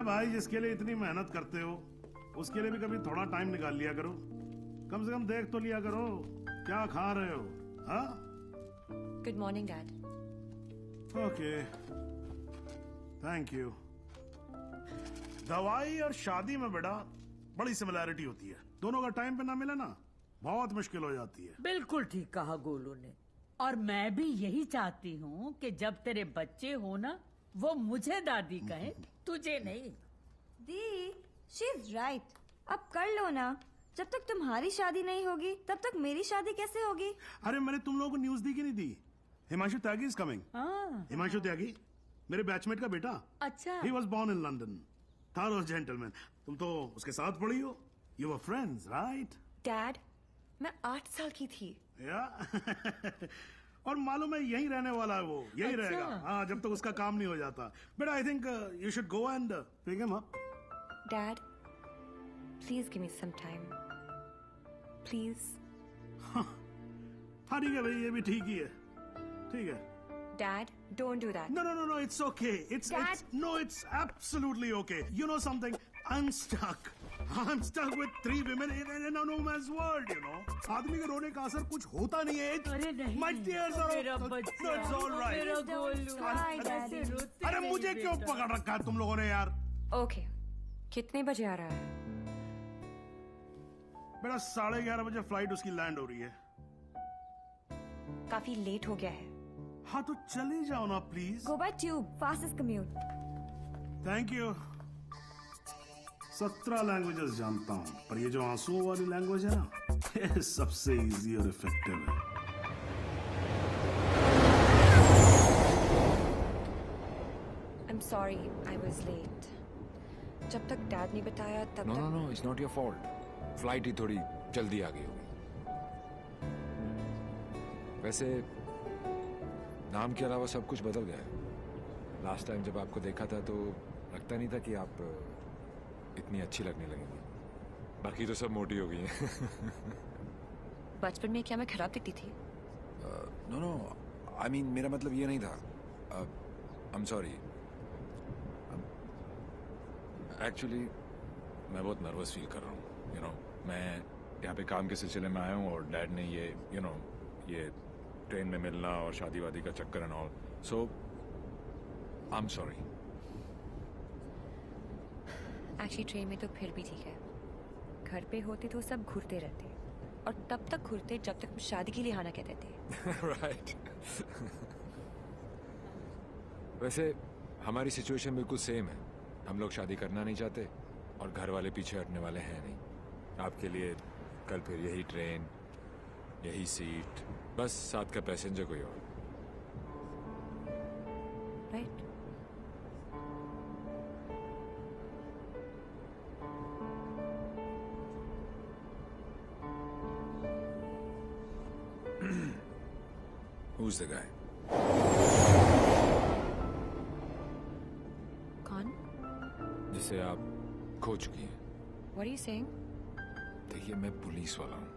भाई जिसके लिए इतनी मेहनत करते हो उसके लिए भी कभी थोड़ा टाइम निकाल लिया करो। कम से कम देख तो लिया करो क्या खा रहे हो। हाँ? Good morning dad. Okay thank you. दवाई और शादी में बेटा बड़ी सिमिलैरिटी होती है। दोनों का टाइम पे ना मिले ना बहुत मुश्किल हो जाती है। बिल्कुल ठीक कहा गोलू ने। और मैं भी यही चाहती हूँ कि जब तेरे बच्चे हो ना वो मुझे दादी कहे, तुझे नहीं। दी शी इज राइट। अब कर लो ना। जब तक तुम्हारी शादी नहीं होगी तब तक मेरी शादी कैसे होगी? अरे मैंने तुम लोगों को न्यूज दी कि नहीं दी? Himanshu Tyagi is coming. हिमांशु त्यागी मेरे बैचमेट का बेटा। अच्छा। He was born in London. Thorough gentleman. तुम तो उसके साथ पढ़ी हो। You were friends right? Dad मैं 8 साल की थी। या और मालूम है यहीं रहने वाला है वो। यहीं अच्छा। रहेगा हाँ जब तक उसका काम नहीं हो जाता। But I think you should go and pick him up. Dad please give me some time please. हाँ ठीक है भाई ये भी ठीक ही है। ठीक है। Dad, don't do that. No, it's okay. It's absolutely okay. You know something? I'm stuck with 3 women in a no man's world, you know. आदमी के रोने का असर कुछ होता नहीं है। अरे नहीं। My tears are मेरा बच्चा। No, it's all right. मेरा गोलू। Daddy. ऐसे रोते अरे नहीं मुझे क्यों बेटा। पकड़ रखा है तुम लोगों ने यार? Okay. कितने बजे आ रहा है? बेटा 11:30 बजे फ्लाइट उसकी लैंड हो रही है। काफी लेट हो गया है। हाँ तो चले जाओ ना please. Go by tube. Fastest commute. Thank you. 17 languages जानता हूँ पर ये जो आंसुओं वाली लैंग्वेज है ना ये सबसे इजी और इफेक्टिव है। I'm sorry, I was late. जब तक डैड ने बताया तब तक। No, it's not your fault. Flight ही थोड़ी जल्दी आ गई होगी। वैसे नाम के अलावा सब कुछ बदल गया है। लास्ट टाइम जब आपको देखा था तो लगता नहीं था कि आप इतनी अच्छी लगने लगेंगी। बाकी तो सब मोटी हो गई हैं। बचपन में क्या मैं खराब दिखती थी? नो आई मीन मेरा मतलब ये नहीं था। I am sorry. एक्चुअली मैं बहुत नर्वस फील कर रहा हूँ। यू नो मैं यहाँ पे काम के सिलसिले में आया हूँ और डैड ने ये ये ट्रेन में मिलना और शादी वादी का चक्कर and all. So I am sorry. Actually train में तो फिर भी ठीक है। घर पे होते तो सब घूरते रहते और तब तक घूरते जब तक शादी के लिए आना कहते थे। राइट। वैसे हमारी सिचुएशन बिल्कुल सेम है। हम लोग शादी करना नहीं चाहते और घर वाले पीछे हटने वाले हैं नहीं। आपके लिए कल फिर यही ट्रेन यही सीट बस साथ का पैसेंजर कोई और। राइट। Who's the guy? कौन? जिसे आप खो चुकी हैं। What are you saying? देखिए मैं पुलिस वाला हूँ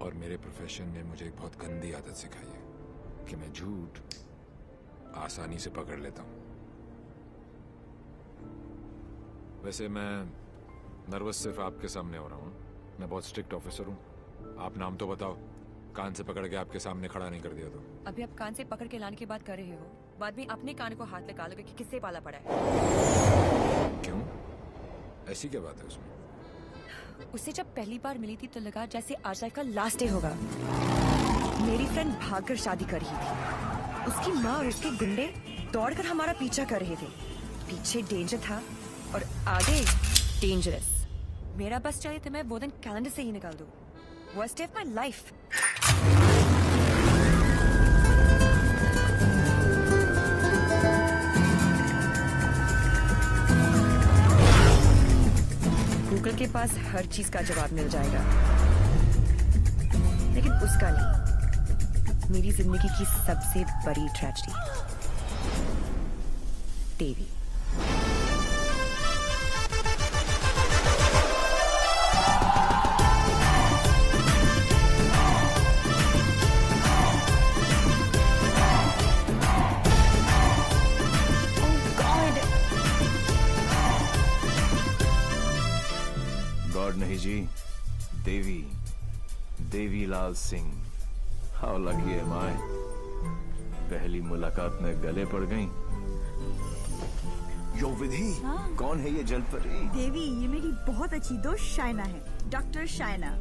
और मेरे प्रोफेशन ने मुझे एक बहुत गंदी आदत सिखाई है कि मैं झूठ आसानी से पकड़ लेता हूँ। वैसे मैं नर्वस सिर्फ आपके सामने हो रहा हूँ। मैं बहुत स्ट्रिक्ट ऑफिसर हूँ। आप नाम तो बताओ। कान से पकड़ के आपके सामने खड़ा नहीं कर दिया तो। अभी आप कान से पकड़ के लाने की बात कर रहे हो, बाद में अपने कान को हाथ लगा लोगे कि किससे पाला पड़ा है। क्यों? ऐसी क्या बात है उसमें? उससे जब पहली बार मिली थी तो लगा जैसे आज लाइफ का लास्ट डे होगा। मेरी फ्रेंड भागकर शादी कर रही थी। उसकी माँ और उसके गुंडे दौड़कर हमारा पीछा कर रहे थे। पीछे डेंजर था और आगे डेंजरस। मेरा बस चले तो मैं वो दिन कैलेंडर से ही निकाल दूं। Worst day of my life. Google के पास हर चीज का जवाब मिल जाएगा, लेकिन उसका नहीं। मेरी जिंदगी की सबसे बड़ी ट्रेजेडी, देवी। लॉर्ड नहीं जी, Devi Lal Singh. How lucky M आई, पहली मुलाकात में गले पड़ गई। यो विधि, कौन है ये जलपरी? देवी, ये मेरी बहुत अच्छी दोस्त शाइना है, डॉक्टर शाइना।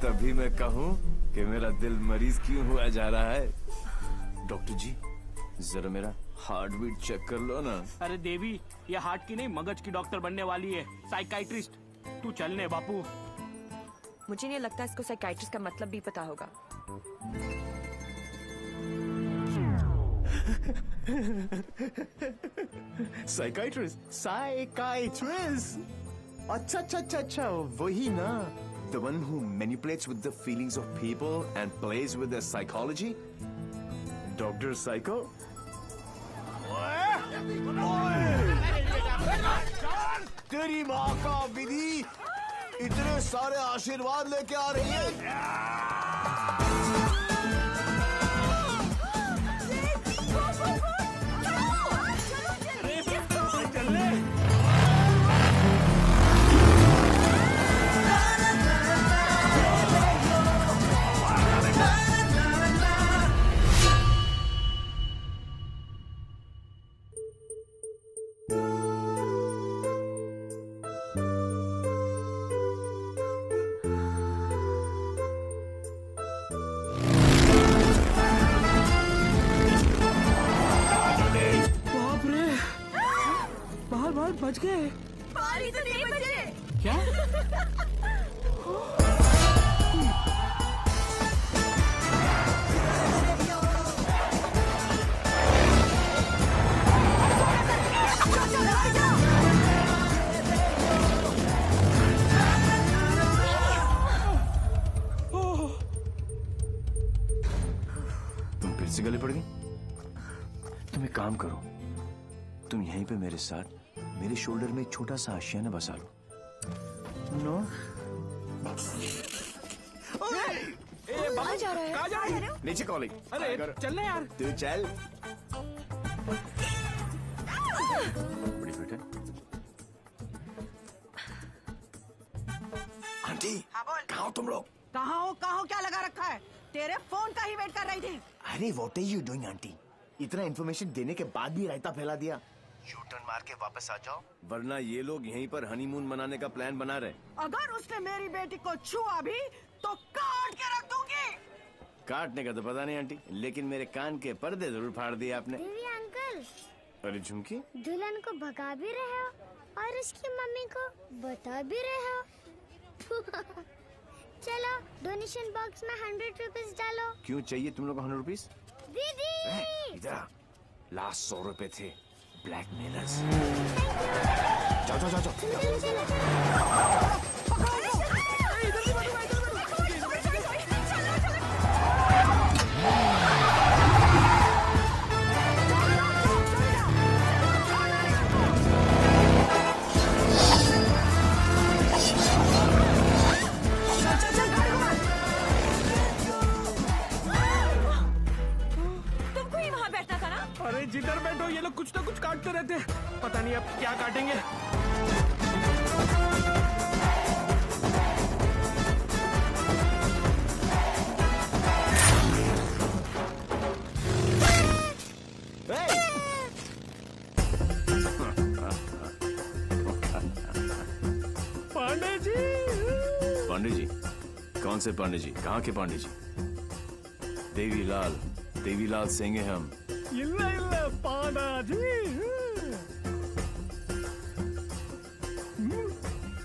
तभी मैं कहूँ कि मेरा दिल मरीज क्यों हुआ जा रहा है। डॉक्टर जी, जरा मेरा हार्ट बीट चेक कर लो ना। अरे देवी, ये हार्ट की नहीं मगज की डॉक्टर बनने वाली है, साइकाइट्रिस्ट। तू चलने बापू। मुझे नहीं लगता इसको साइकाइट्रिस्ट का मतलब भी पता होगा। साइकाइट्रिस्ट। अच्छा, वही ना। The one who manipulates with the feelings of people and plays with their psychology? Dr. Psycho? तेरी माँ का विधि इतने सारे आशीर्वाद लेके आ रही है। बच गए। पानी तो नहीं बचे। क्या? तुम फिर से गले पड़ गई? तुम एक काम करो, तुम यहीं पे मेरे साथ मेरे शोल्डर में एक छोटा सा आशियाना बसा लो। नो कहाँ जा रहा है? कहाँ जा रही है? नीचे कॉलिंग। अरे चलने यार। तू चल। बड़ी फिट है। आंटी, कहाँ हो तुम लोग? कहाँ हो क्या लगा रखा है? तेरे फोन का ही वेट कर रही थी। अरे what are you doing aunty? इतना इन्फॉर्मेशन देने के बाद भी रायता फैला दिया। यू टर्न मार के वापस आ जाओ, वरना ये लोग यहीं पर हनीमून मनाने का प्लान बना रहे। अगर उसने मेरी बेटी को छुआ भी तो काट के रख दूंगी। काटने का तो पता नहीं आंटी, लेकिन मेरे कान के पर्दे जरूर फाड़ दिए आपने। देवी अंकल, अरे झुमकी, दुल्हन को भगा भी रहे हो और उसकी मम्मी को बता भी रहे हो। चलो डोनेशन बॉक्स में 100 रुपीस डालो। क्यों चाहिए तुम लोग को 100 रुपीस? दीदी इधर आ, लास्ट 100 रुपए थे। ब्लैकमेलर्स। जाओ। अरे जिधर बैठो ये लोग कुछ ना कुछ काटते रहते हैं, पता नहीं अब क्या काटेंगे। पांडे जी? कौन से पांडे जी? कहाँ के पांडे जी? देवीलाल सिंह हैं हम। ಇಲ್ಲ ಪಾಂಡಾಜಿ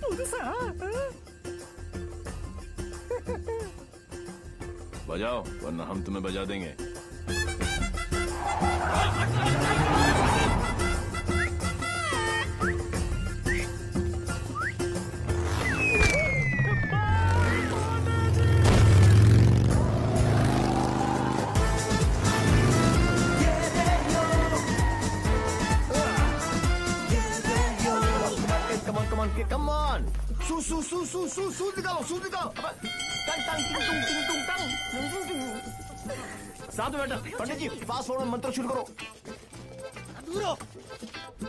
पुதுசா बजाओ, वरना हम तुम्हें बजा देंगे। Come on! सूज निकालो। साथ में बैठा। पंडित जी, फास्ट फॉरवर्ड मंत्र शुरू करो।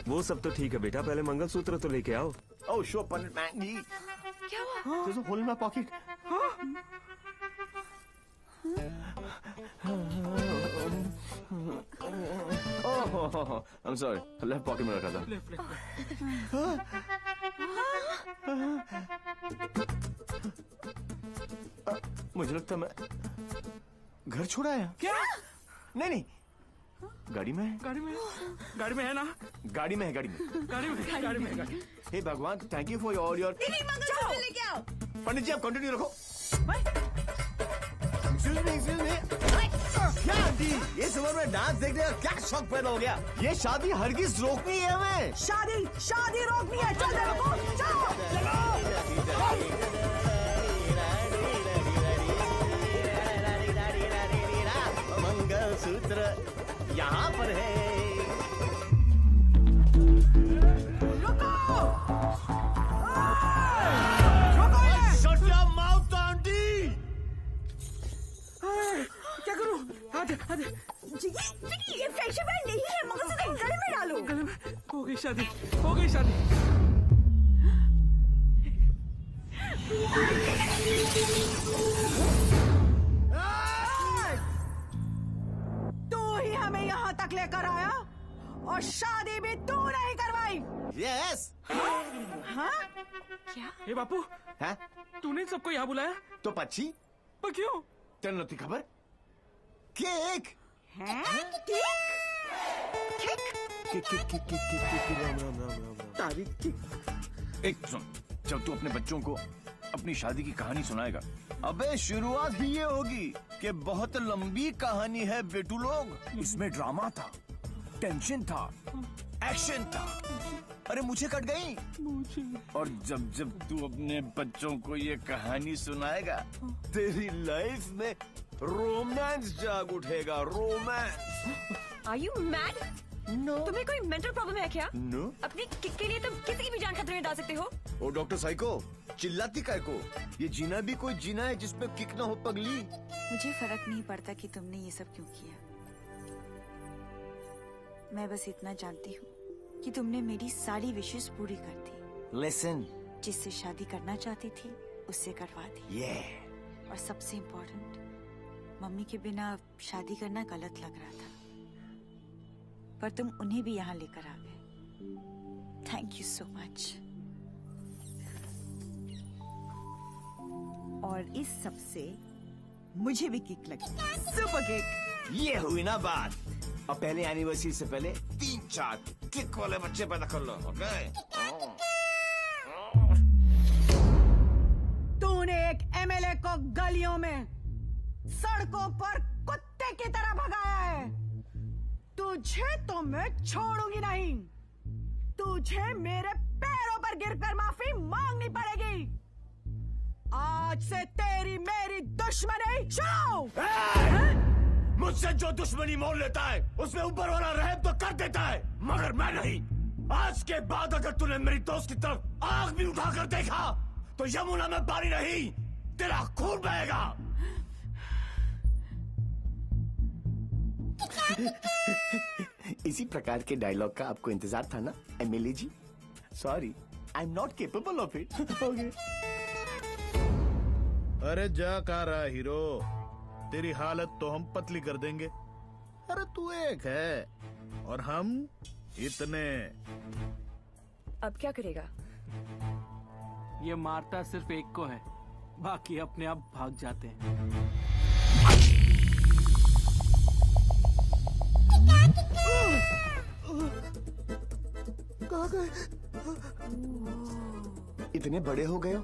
वो सब तो ठीक है बेटा, पहले मंगलसूत्र तो लेके आओ। Oh, sure, पंडित मैन जी। क्या हुआ? There's a hole in my pocket. Oh, I'm sorry. Left pocket में रखा था. मुझे लगता मैं घर छोड़ आया. क्या? नहीं. गाड़ी में है ना? गाड़ी में है. हे भगवान, thank you for all your. लेके आओ। पंडित जी आप कंटिन्यू रखो. Excuse me. क्या आंटी, ये उम्र में डांस देखने का क्या शौक पैदा हो गया? ये शादी हरगिज रोकनी है हमें. शादी रोकनी है. चल देखो, चलो. मंगलसूत्र यहाँ पर है. Shut your mouth, aunty. क्या करूं? आधे ये फ्रेंडशिप बैंड नहीं है, मंगलसूत्र गले में डालो. गले में. हो गई शादी. तू ही हमें यहाँ तक लेकर आया और शादी भी तू नहीं करवाई. Yes. हाँ? हे बापू, हैं? तूने सबको यहाँ बुलाया? तो पक्षी पर क्यों? तेरे नती खबर? केक. हैं? तारीख. एक सुन, जब तू अपने बच्चों को अपनी शादी की कहानी सुनाएगा, अबे शुरुआत ही ये होगी कि बहुत लंबी कहानी है बेटू लोग. इसमें ड्रामा था, टेंशन था, एक्शन था. अरे मुझे कट गई. और जब तू अपने बच्चों को ये कहानी सुनाएगा, तेरी लाइफ में रोमांस जाग उठेगा. Romance. Are you mad? No. तुम्हें कोई मेंटल प्रॉब्लम है क्या? No. अपनी किक के लिए तुम किसी की भी जान खतरे में डाल सकते हो. ओ डॉक्टर साइको, चिल्लाती काय को? ये जीना भी कोई जीना है जिसपे किक ना हो पगली. मुझे फर्क नहीं पड़ता कि तुमने ये सब क्यों किया. मैं बस इतना जानती हूँ कि तुमने मेरी सारी विशेष पूरी कर दी. लिसन. जिससे शादी करना चाहती थी उससे करवा दी. और सबसे इम्पोर्टेंट, मम्मी के बिना शादी करना गलत लग रहा था, पर तुम उन्हें भी यहाँ लेकर आ गए. Thank you so much. और इस सब से मुझे भी किक लगी. Super kick. ये हुई ना बात. अब पहले एनिवर्सरी से पहले 3-4 किक वाले बच्चे पैदा कर लो. ओके. तूने एक एमएलए को गलियों में, सड़कों पर कुत्ते की तरह भगाया है. तुझे तो मैं छोड़ूंगी नहीं. तुझे मेरे पैरों पर गिरकर माफी मांगनी पड़ेगी. आज से तेरी मेरी दुश्मनी शुरू. मुझसे जो दुश्मनी मोल लेता है उसमें ऊपर वाला रहम तो कर देता है, मगर मैं नहीं. आज के बाद अगर तूने मेरी दोस्त की तरफ आग भी उठाकर देखा तो यमुना में पानी नहीं, तेरा खून बहेगा. इसी प्रकार के डायलॉग का आपको इंतजार था ना MLA ji? Sorry, I am not capable of it. अरे जा कहाँ रहा हीरो, तेरी हालत तो हम पतली कर देंगे. अरे तू एक है और हम इतने. अब क्या करेगा? ये मारता सिर्फ एक को है, बाकी अपने आप भाग जाते हैं. कहाँ गए? इतने बड़े हो गए हो,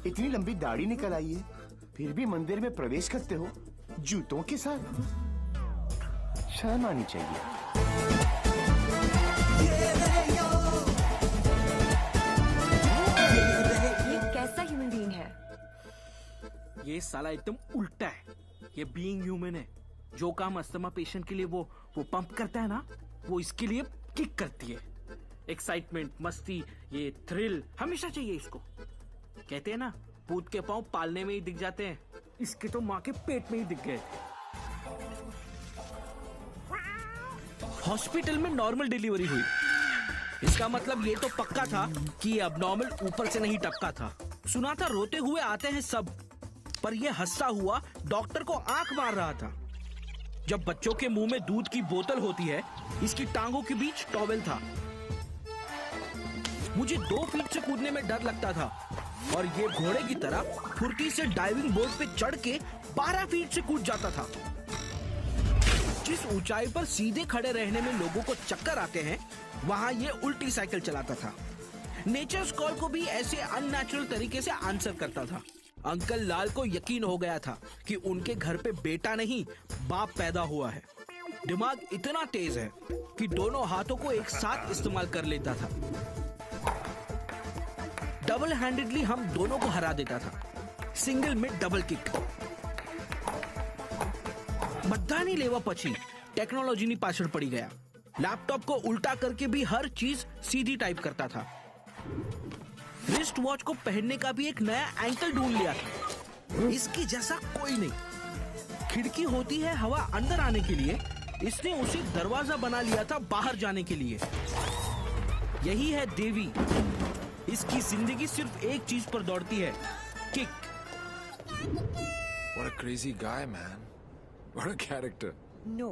इतनी लंबी दाढ़ी निकल आई है, फिर भी मंदिर में प्रवेश करते हो जूतों के साथ. शर्म आनी चाहिए. ये कैसा ह्यूमन बीइंग है? ये साला एकदम उल्टा है. ये बीइंग ह्यूमन है. जो काम अस्थमा पेशेंट के लिए वो पंप करता है ना, वो इसके लिए किक करती है. एक्साइटमेंट, मस्ती, ये थ्रिल हमेशा चाहिए इसको. कहते हैं ना, भूत के पांव पालने में ही दिख जाते हैं. इसके तो माँ के पेट में ही दिख गए. हॉस्पिटल में नॉर्मल डिलीवरी हुई. इसका मतलब ये तो पक्का था कि अब नॉर्मल ऊपर से नहीं टपका था. सुना था रोते हुए आते हैं सब, पर यह हंसता हुआ डॉक्टर को आंख मार रहा था। जब बच्चों के मुंह में दूध की बोतल होती है, इसकी टांगों के बीच टॉवेल था। मुझे 2 फीट से कूदने में डर लगता था और ये घोड़े की तरह फुर्ती से डाइविंग बोर्ड पे चढ़ के 12 फीट से कूद जाता था। जिस ऊंचाई पर सीधे खड़े रहने में लोगों को चक्कर आते हैं, वहां ये उल्टी साइकिल चलाता था। नेचर्स कॉल को भी ऐसे अननेचुरल तरीके से आंसर करता था। अंकल लाल को यकीन हो गया था कि उनके घर पे बेटा नहीं बाप पैदा हुआ है। दिमाग इतना तेज है कि दोनों हाथों को एक साथ इस्तेमाल कर लेता था। डबल हैंडेडली हम दोनों को हरा देता था, सिंगल में डबल किक। बधानी लेवा पची टेक्नोलॉजी पाछड़ पड़ी गया। लैपटॉप को उल्टा करके भी हर चीज सीधी टाइप करता था। रिस्ट वॉच को पहनने का भी एक नया एंकल ढूंढ लिया था। इसकी जैसा कोई नहीं। खिड़की होती है हवा अंदर आने के लिए, इसने उसे दरवाजा बना लिया था बाहर जाने के लिए। यही है देवी। इसकी जिंदगी सिर्फ एक चीज पर दौड़ती है, kick. What a crazy guy, man. What a character. No,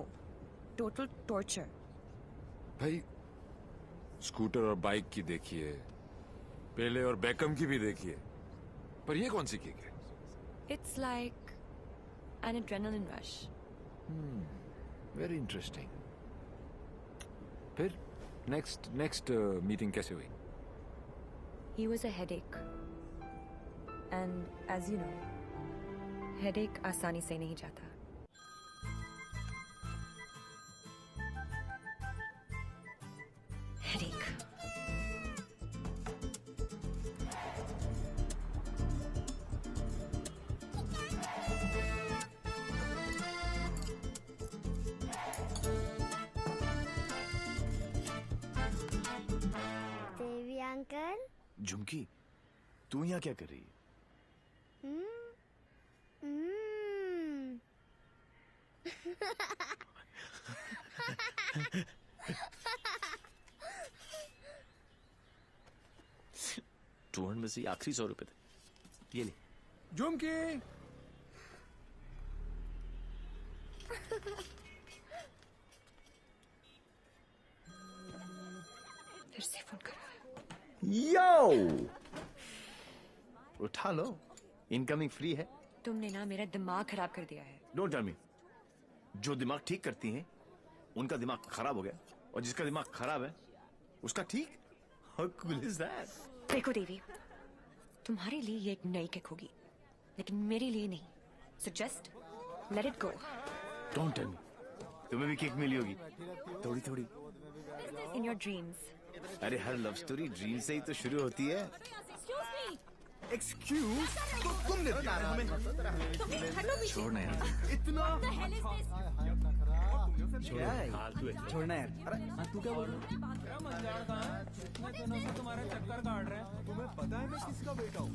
total torture. भाई स्कूटर और बाइक की देखिए, पेले और बेकम की भी देखिए, पर ये कौन सी किक है? It's like an adrenaline rush. Very interesting. फिर next meeting कैसे हुई? He was a headache. And as you know, headache आसानी से नहीं जाता। Headache. देवी अंकल। झुमकी, तू यहाँ क्या कर रही है? में से आखिरी 100 रुपए थे, ये ले। झुमकी, फिर से फोन कर रहा है। यो, उठा लो, इनकमिंग फ्री है। तुमने ना मेरा दिमाग खराब कर दिया है। Don't tell me. जो दिमाग ठीक करती हैं उनका दिमाग खराब हो गया, और जिसका दिमाग खराब है उसका ठीक। How cool is that? देखो देवी, तुम्हारे लिए ये एक नई किक होगी, लेकिन मेरे लिए नहीं। So just let it go. Don't tell me. तुम्हें भी किक मिली होगी, थोड़ी थोड़ी। In your dreams. अरे हर लव स्टोरी ड्रीम से ही तो शुरू होती है। एक्सक्यूज, तो तुमने दिया हमें। छोड़ना यार, इतना छोड़ना यार। अरे तू क्या बोल रहा है? तुम्हारा चक्कर काट रहे हैं। तुम्हें पता है मैं किसका बेटा हूँ?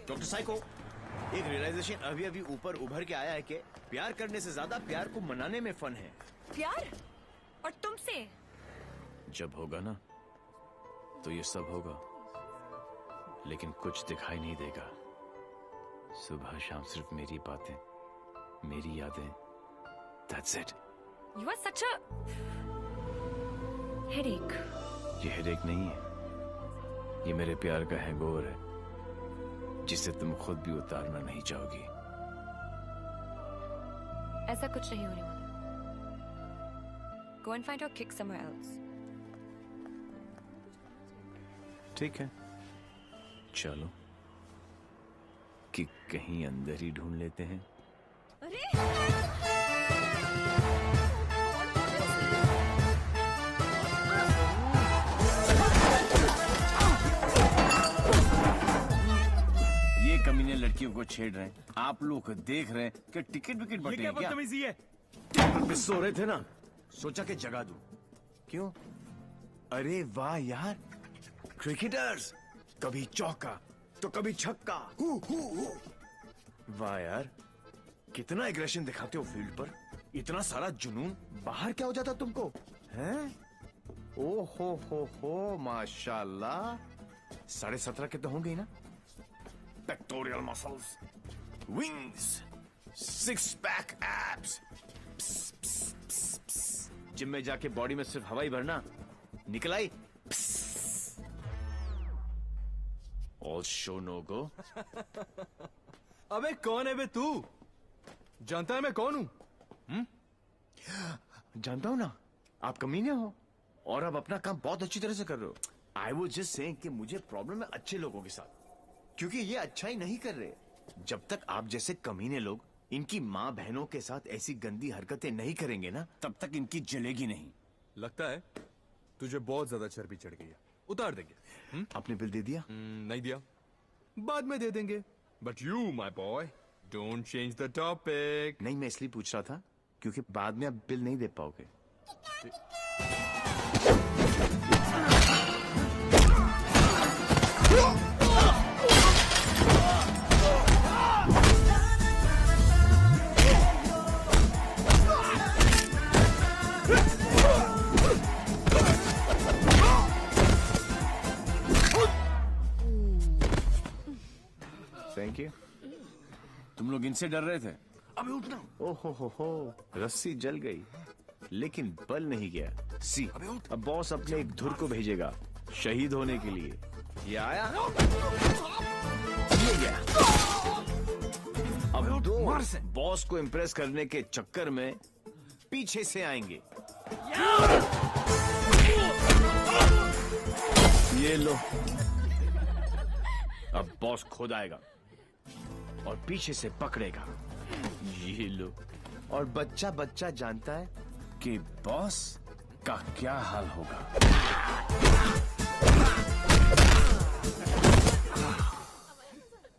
डॉक्टर साइको, एक रियलाइजेशन अभी अभी ऊपर उभर के आया है कि प्यार करने से ज्यादा प्यार को मनाने में फन है। प्यार? और तुमसे? जब होगा ना तो ये सब होगा, लेकिन कुछ दिखाई नहीं देगा। सुबह शाम सिर्फ मेरी बातें, मेरी यादें। That's it. You are such a headache. ये हेडेक नहीं है, ये मेरे प्यार का हैंगओवर है, जिसे तुम खुद भी उतारना नहीं चाहोगी। ऐसा कुछ नहीं होने वाला। Go and find your kick somewhere else. ठीक है, चलो कि कहीं अंदर ही ढूंढ लेते हैं। ये कमीने लड़कियों को छेड़ रहे हैं, आप लोग देख रहे हैं कि टिकट विकेट बटे हैं क्या? बदतमीजी है। पे सो रहे थे ना, सोचा कि जगा दूं। क्यों? अरे वाह यार, क्रिकेटर्स, कभी चौका तो कभी छक्का। वाह यार, कितना एग्रेशन दिखाते हो फील्ड पर, इतना सारा जुनून। बाहर क्या हो जाता तुमको, हैं? ओ हो माशाल्लाह, 17.5 के तो होंगे ही ना। Pectoral muscles, wings, 6 pack abs. Gym में जाके बॉडी में सिर्फ हवा ही भरना, निकल आई। ऑल शो नो गो। अबे कौन है बे तू? जानता है मैं कौन हूं? जानता हूं ना, आप कमीने हो और आप अपना काम बहुत अच्छी तरह से कर रहे हो। आई वॉज जस्ट सेइंग कि मुझे प्रॉब्लम है अच्छे लोगों के साथ, क्योंकि ये अच्छा ही नहीं कर रहे। जब तक आप जैसे कमीने लोग इनकी माँ बहनों के साथ ऐसी गंदी हरकतें नहीं करेंगे ना, तब तक इनकी जलेगी नहीं। लगता है तुझे बहुत ज्यादा चर्बी चढ़ गई है, उतार देंगे। आपने बिल दे दिया? नहीं दिया, बाद में दे देंगे। But you my boy don't change the topic. नहीं, मैं इसलिए पूछ रहा था क्योंकि बाद में आप बिल नहीं दे पाओगे। Thank you. तुम लोग इनसे डर रहे थे? अबे उठना। ओहो हो, रस्सी जल गई लेकिन बल नहीं गया। सी, अब बॉस अपने एक धुर को भेजेगा शहीद होने के लिए। ये आया, ये गया। अब दो बॉस को इम्प्रेस करने के चक्कर में पीछे से आएंगे। ये लो, अब बॉस खुद आएगा और पीछे से पकड़ेगा। ये लो, और बच्चा बच्चा जानता है कि बॉस का क्या हाल होगा।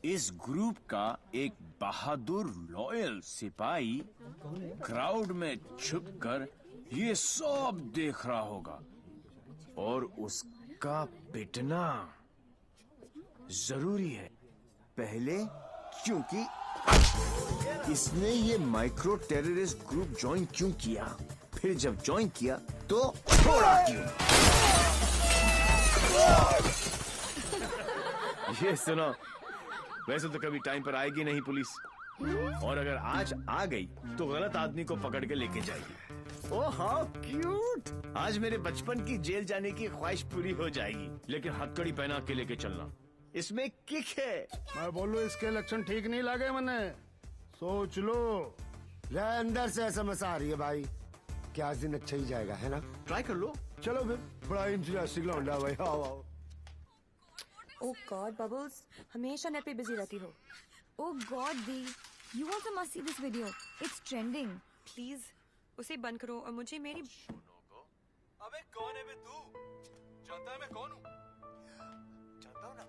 इस ग्रुप का एक बहादुर लॉयल सिपाही क्राउड में छुपकर ये सब देख रहा होगा और उसका पिटना जरूरी है। पहले क्योंकि इसने ये माइक्रो टेररिस्ट ग्रुप ज्वाइन क्यों किया, फिर जब ज्वाइन किया तो छोड़ा क्यों। ये सुनो, वैसे तो कभी टाइम पर आएगी नहीं पुलिस, और अगर आज आ गई तो गलत आदमी को पकड़ के लेके जाएगी। Oh how cute. आज मेरे बचपन की जेल जाने की ख्वाहिश पूरी हो जाएगी, लेकिन हथकड़ी पहना के लेके चलना। इसमें किक है। मैं बोलूं इसके लक्षण ठीक नहीं लगे मने, सोच लो। यार अंदर से एसएमएस आ रही है भाई, क्या आज दिन अच्छा ही जाएगा, है ना? ट्राई कर लो। चलो फिर, बड़ा इंटरेस्टिंग लौंडा भाई। आओ आओ। ओह गॉड बबल्स, हमेशा नेट पे बिजी रहती हो। Oh God, Dee, you also must see this video. It's trending. Please उसे बंद करो और मुझे मेरी। अबे कौन है बे तू? जानता है मैं कौन हूँ? जानता हूँ ना,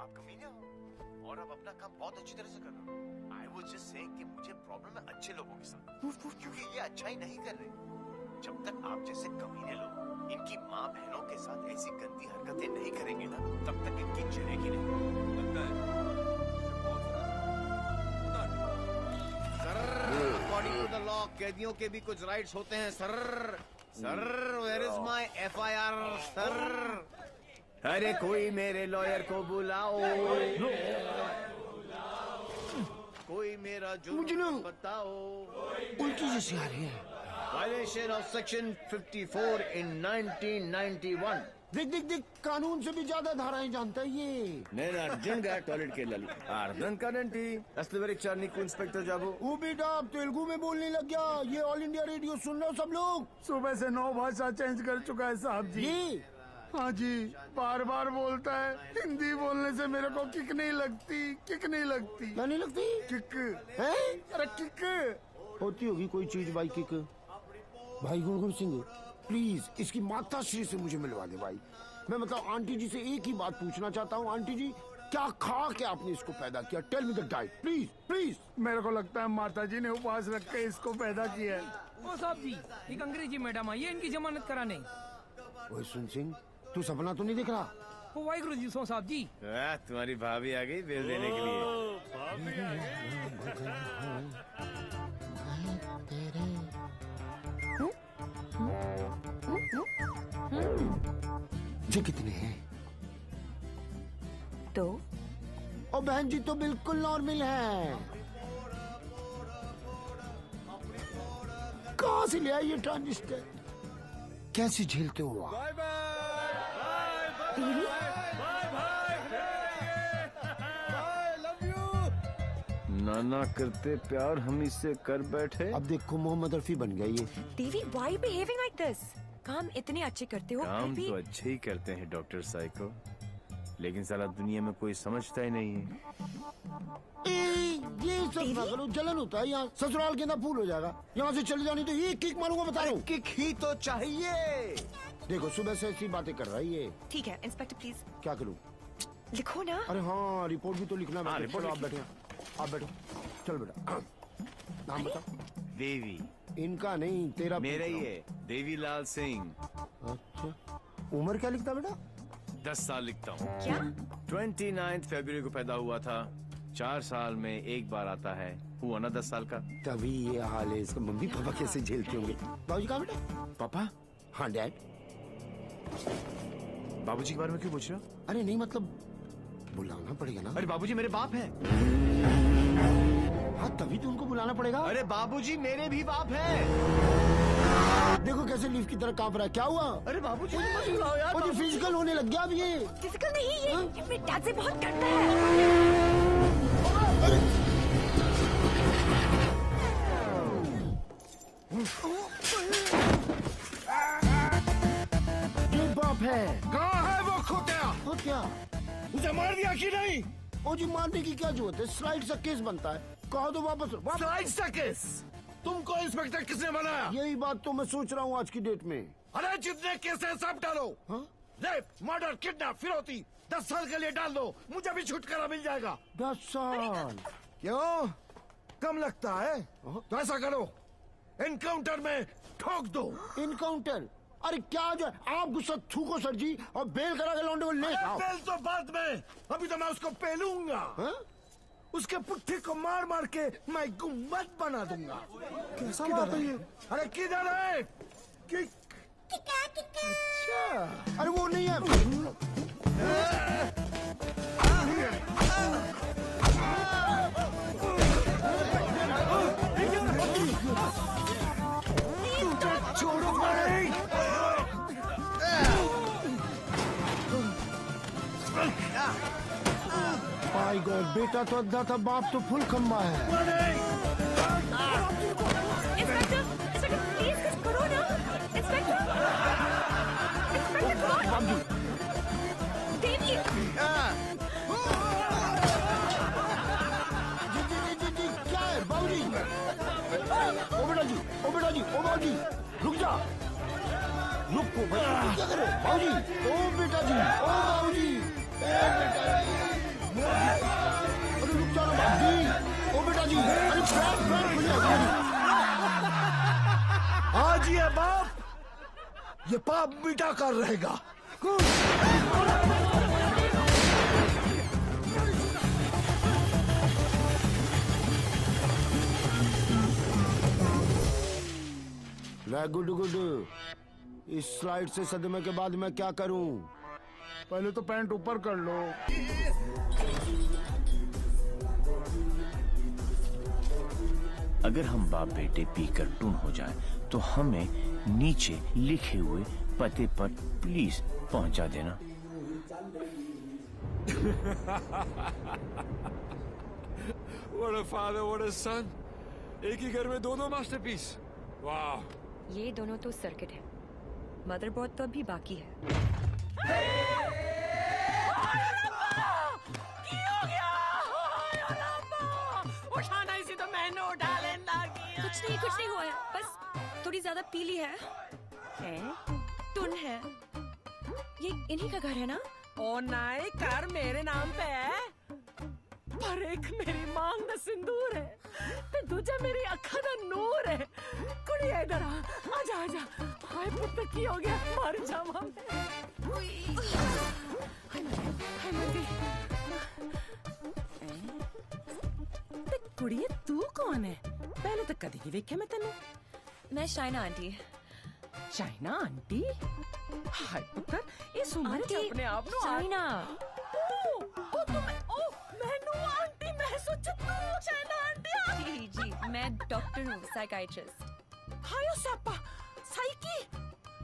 आप कमीने हो और आप अपना काम बहुत अच्छी तरह से कर रहे हो। आई वाज जस्ट सेइंग कि मुझे प्रॉब्लम है अच्छे लोगों के साथ, क्योंकि ये अच्छा ही नहीं कर रहे। जब तक आप जैसे कमीने लोग इनकी माँ बहनों के साथ ऐसी गंदी हरकतें नहीं करेंगे ना, तब तक इनकी जलेगी नहीं। लगता है अकॉर्डिंग टू द लॉ कैदियों के भी कुछ राइट्स होते हैं sir. Sir where is my FIR sir? अरे कोई मेरे लॉयर को बुलाओ, कोई मेरा जुर्म बताओ। उल्टी जैसी आ रही है। Violation of section 54 in 1991। देख देख देख, कानून से भी ज्यादा धाराएं जानता है ये। నేను అర్జెంట్గా టాయిలెట్ కి వెళ్ళాలి, అర్థం కాదేంటి? అస్తవరిచ్చారు నీకు ఇన్స్పెక్టర్ జాబు। वो बेटा अब तेलुगु में बोलने लग गया। ये ऑल इंडिया रेडियो सुन लो सब लोग। सुबह से 9 भाषा चेंज कर चुका है साहब जी। हाँ जी, बार बार बोलता है। हिंदी बोलने से मेरे को किक नहीं लगती, किक नहीं लगती। क्या नहीं लगती? किक है? अरे किक होती होगी कोई चीज भाई किक। भाई गुरगुर सिंह प्लीज इसकी माता श्री से मुझे मिलवा दे भाई। मैं मतलब आंटी जी से एक ही बात पूछना चाहता हूँ। आंटी जी, क्या खा के आपने इसको पैदा किया? Tell me the diet please please. मेरे को लगता है माता जी ने उपवास रख के इसको पैदा किया है। ओ साहब जी, एक अंग्रेजी मैडम आई है इनकी जमानत कराने। ओए सुन सिंह, तू सपना तो नहीं दिख रहा? ओ वाहिगुरु जी सो साहब जी। तुम्हारी भाभी आ गई बिल देने के लिए। ये कितने हैं? तो? और बहन जी तो बिल्कुल नॉर्मल है। कहाँ से ले आई ये ट्रांजिस्टर? कैसे झेलते हो आप? नाना करते प्यार हम इससे कर बैठे। अब देखो मोहम्मद रफी बन गया ये। देवी, why behaving like this? काम इतने अच्छे करते हो। काम तो अच्छे ही करते हैं डॉक्टर साइको, लेकिन सारा दुनिया में कोई समझता ही नहीं है। ये सब ना करो, जलन होता है यहाँ। ससुराल के अंदर फूल हो जाएगा। यहाँ से चली जानी तो ये किक मारूंगा, बता रहा हूँ। किक ही तो चाहिए। देखो सुबह से ऐसी बातें कर रहा है ये। ठीक है इंस्पेक्टर प्लीज। क्या करूँ? लिखो ना। अरे हाँ, रिपोर्ट भी तो लिखना है। रिपोर्ट आप बैठे, आप बैठो। चल बेटा, नाम बता। देवी। इनका नहीं, तेरा। मेरा ही है, देवीलाल सिंह। अच्छा, उम्र क्या लिखता बेटा? 10 साल लिखता हूँ। क्या? 29 फरवरी को पैदा हुआ था। 4 साल में एक बार आता है। हुआ ना 10 साल का। तभी ये हाल है इसका। मम्मी पापा कैसे झेलते होंगे? बाबूजी कहाँ बेटा? पापा? हाँ डैड। बाबूजी के बारे में क्यों पूछ रहे हो? अरे नहीं, मतलब बुलाना पड़ेगा ना। अरे बाबूजी मेरे बाप हैं। हाँ तभी तो उनको बुलाना पड़ेगा। अरे बाबूजी मेरे भी बाप हैं। देखो कैसे लीफ की तरह कांप रहा है। क्या हुआ? अरे बाबूजी मत बुलाओ यार। मुझे फिजिकल होने लग गया अब ये। फिजिकल नहीं, ये मेरे डैड से बहुत डरता है। ये बाप है। कहाँ है वो खोतिया? खोतिया उसे मार दिया कि नहीं? ओ जी, मारने की क्या जरूरत है? स्लाइड सा केस बनता है। कहो तो वापस। स्लाइड सा केस? तुमको इंस्पेक्टर किसने बनाया? यही बात तो मैं सोच रहा हूँ आज की डेट में। अरे जितने केस है सब डालो। रेप, मर्डर, किडनैप, फिरौती 10 साल के लिए डाल दो। मुझे भी छुटकारा मिल जाएगा। 10 साल? क्यों कम लगता है? तो ऐसा करो, एनकाउंटर में ठोक दो। एनकाउंटर? अरे क्या जो आप गुस्सा थूको सर जी, और बेल करा के लौंडे को ले आओ। बेल तो बाद में, अभी तो मैं उसको पेलूंगा। उसके पुट्ठी को मार मार के मैं गुम्बद बना दूंगा। कैसा बात है ये? अरे किधर है? अच्छा, अरे वो नहीं है। छोड़ो भाई। माय गॉड, बेटा तो अद्धा था, बाप तो फुल खम्बा है। इंस्पेक्टर, प्लीज कुछ करो ना। इंस्पेक्टर, देवी। जी, क्या है बाबूजी? ओ बेटा जी, ओ बेटा जी, ओ बाबूजी, रुक जा। रुको भाई, क्या करे बाबूजी? ओ बेटा जी, ओ बाबूजी, ओ बेटा जी। अरे रुक जाओ बाबूजी, ओ बेटा जी। अरे फ्रैंक मुझे। आज ये बाप, ये पाप मिटा कर रहेगा। Good good. इस स्लाइड से सदमे के बाद मैं क्या करूं? पहले तो पैंट ऊपर कर लो। अगर हम बाप बेटे पीकर टून हो जाए तो हमें नीचे लिखे हुए पते पर प्लीज पहुंचा देना। What a father, what a son. एक ही घर में दो मास्टरपीस। वाह। ये दोनों तो सर्किट है, मदरबोर्ड तो अभी बाकी है। उठाना इसी तो मैंने उठा लेना। कुछ नहीं हुआ है, बस थोड़ी ज्यादा पीली है। टुन है। ये इन्हीं का घर है ना? ओ नहीं, घर मेरे नाम पे है, पर एक मेरी मांग दा सिंदूर है, ते दूजा मेरी अखा दा नूर है। कुड़ी इधर आजा आजा। हाय पुत्र की हो गया, मर जावा मैं। हाय मरी। ते कुड़िए तू कौन है? पहले तो कदी नहीं वेख्या मैं तेनू। मैं शाइना आंटी। शाइना आंटी? हाय पुत्र, इस उम्र च अपने आप नु शाइना। तू सोचो तुम शायना आंटी जी जी, मैं डॉक्टर हूँ, साइकाइट्रिस्ट। हायो Sapa psyche,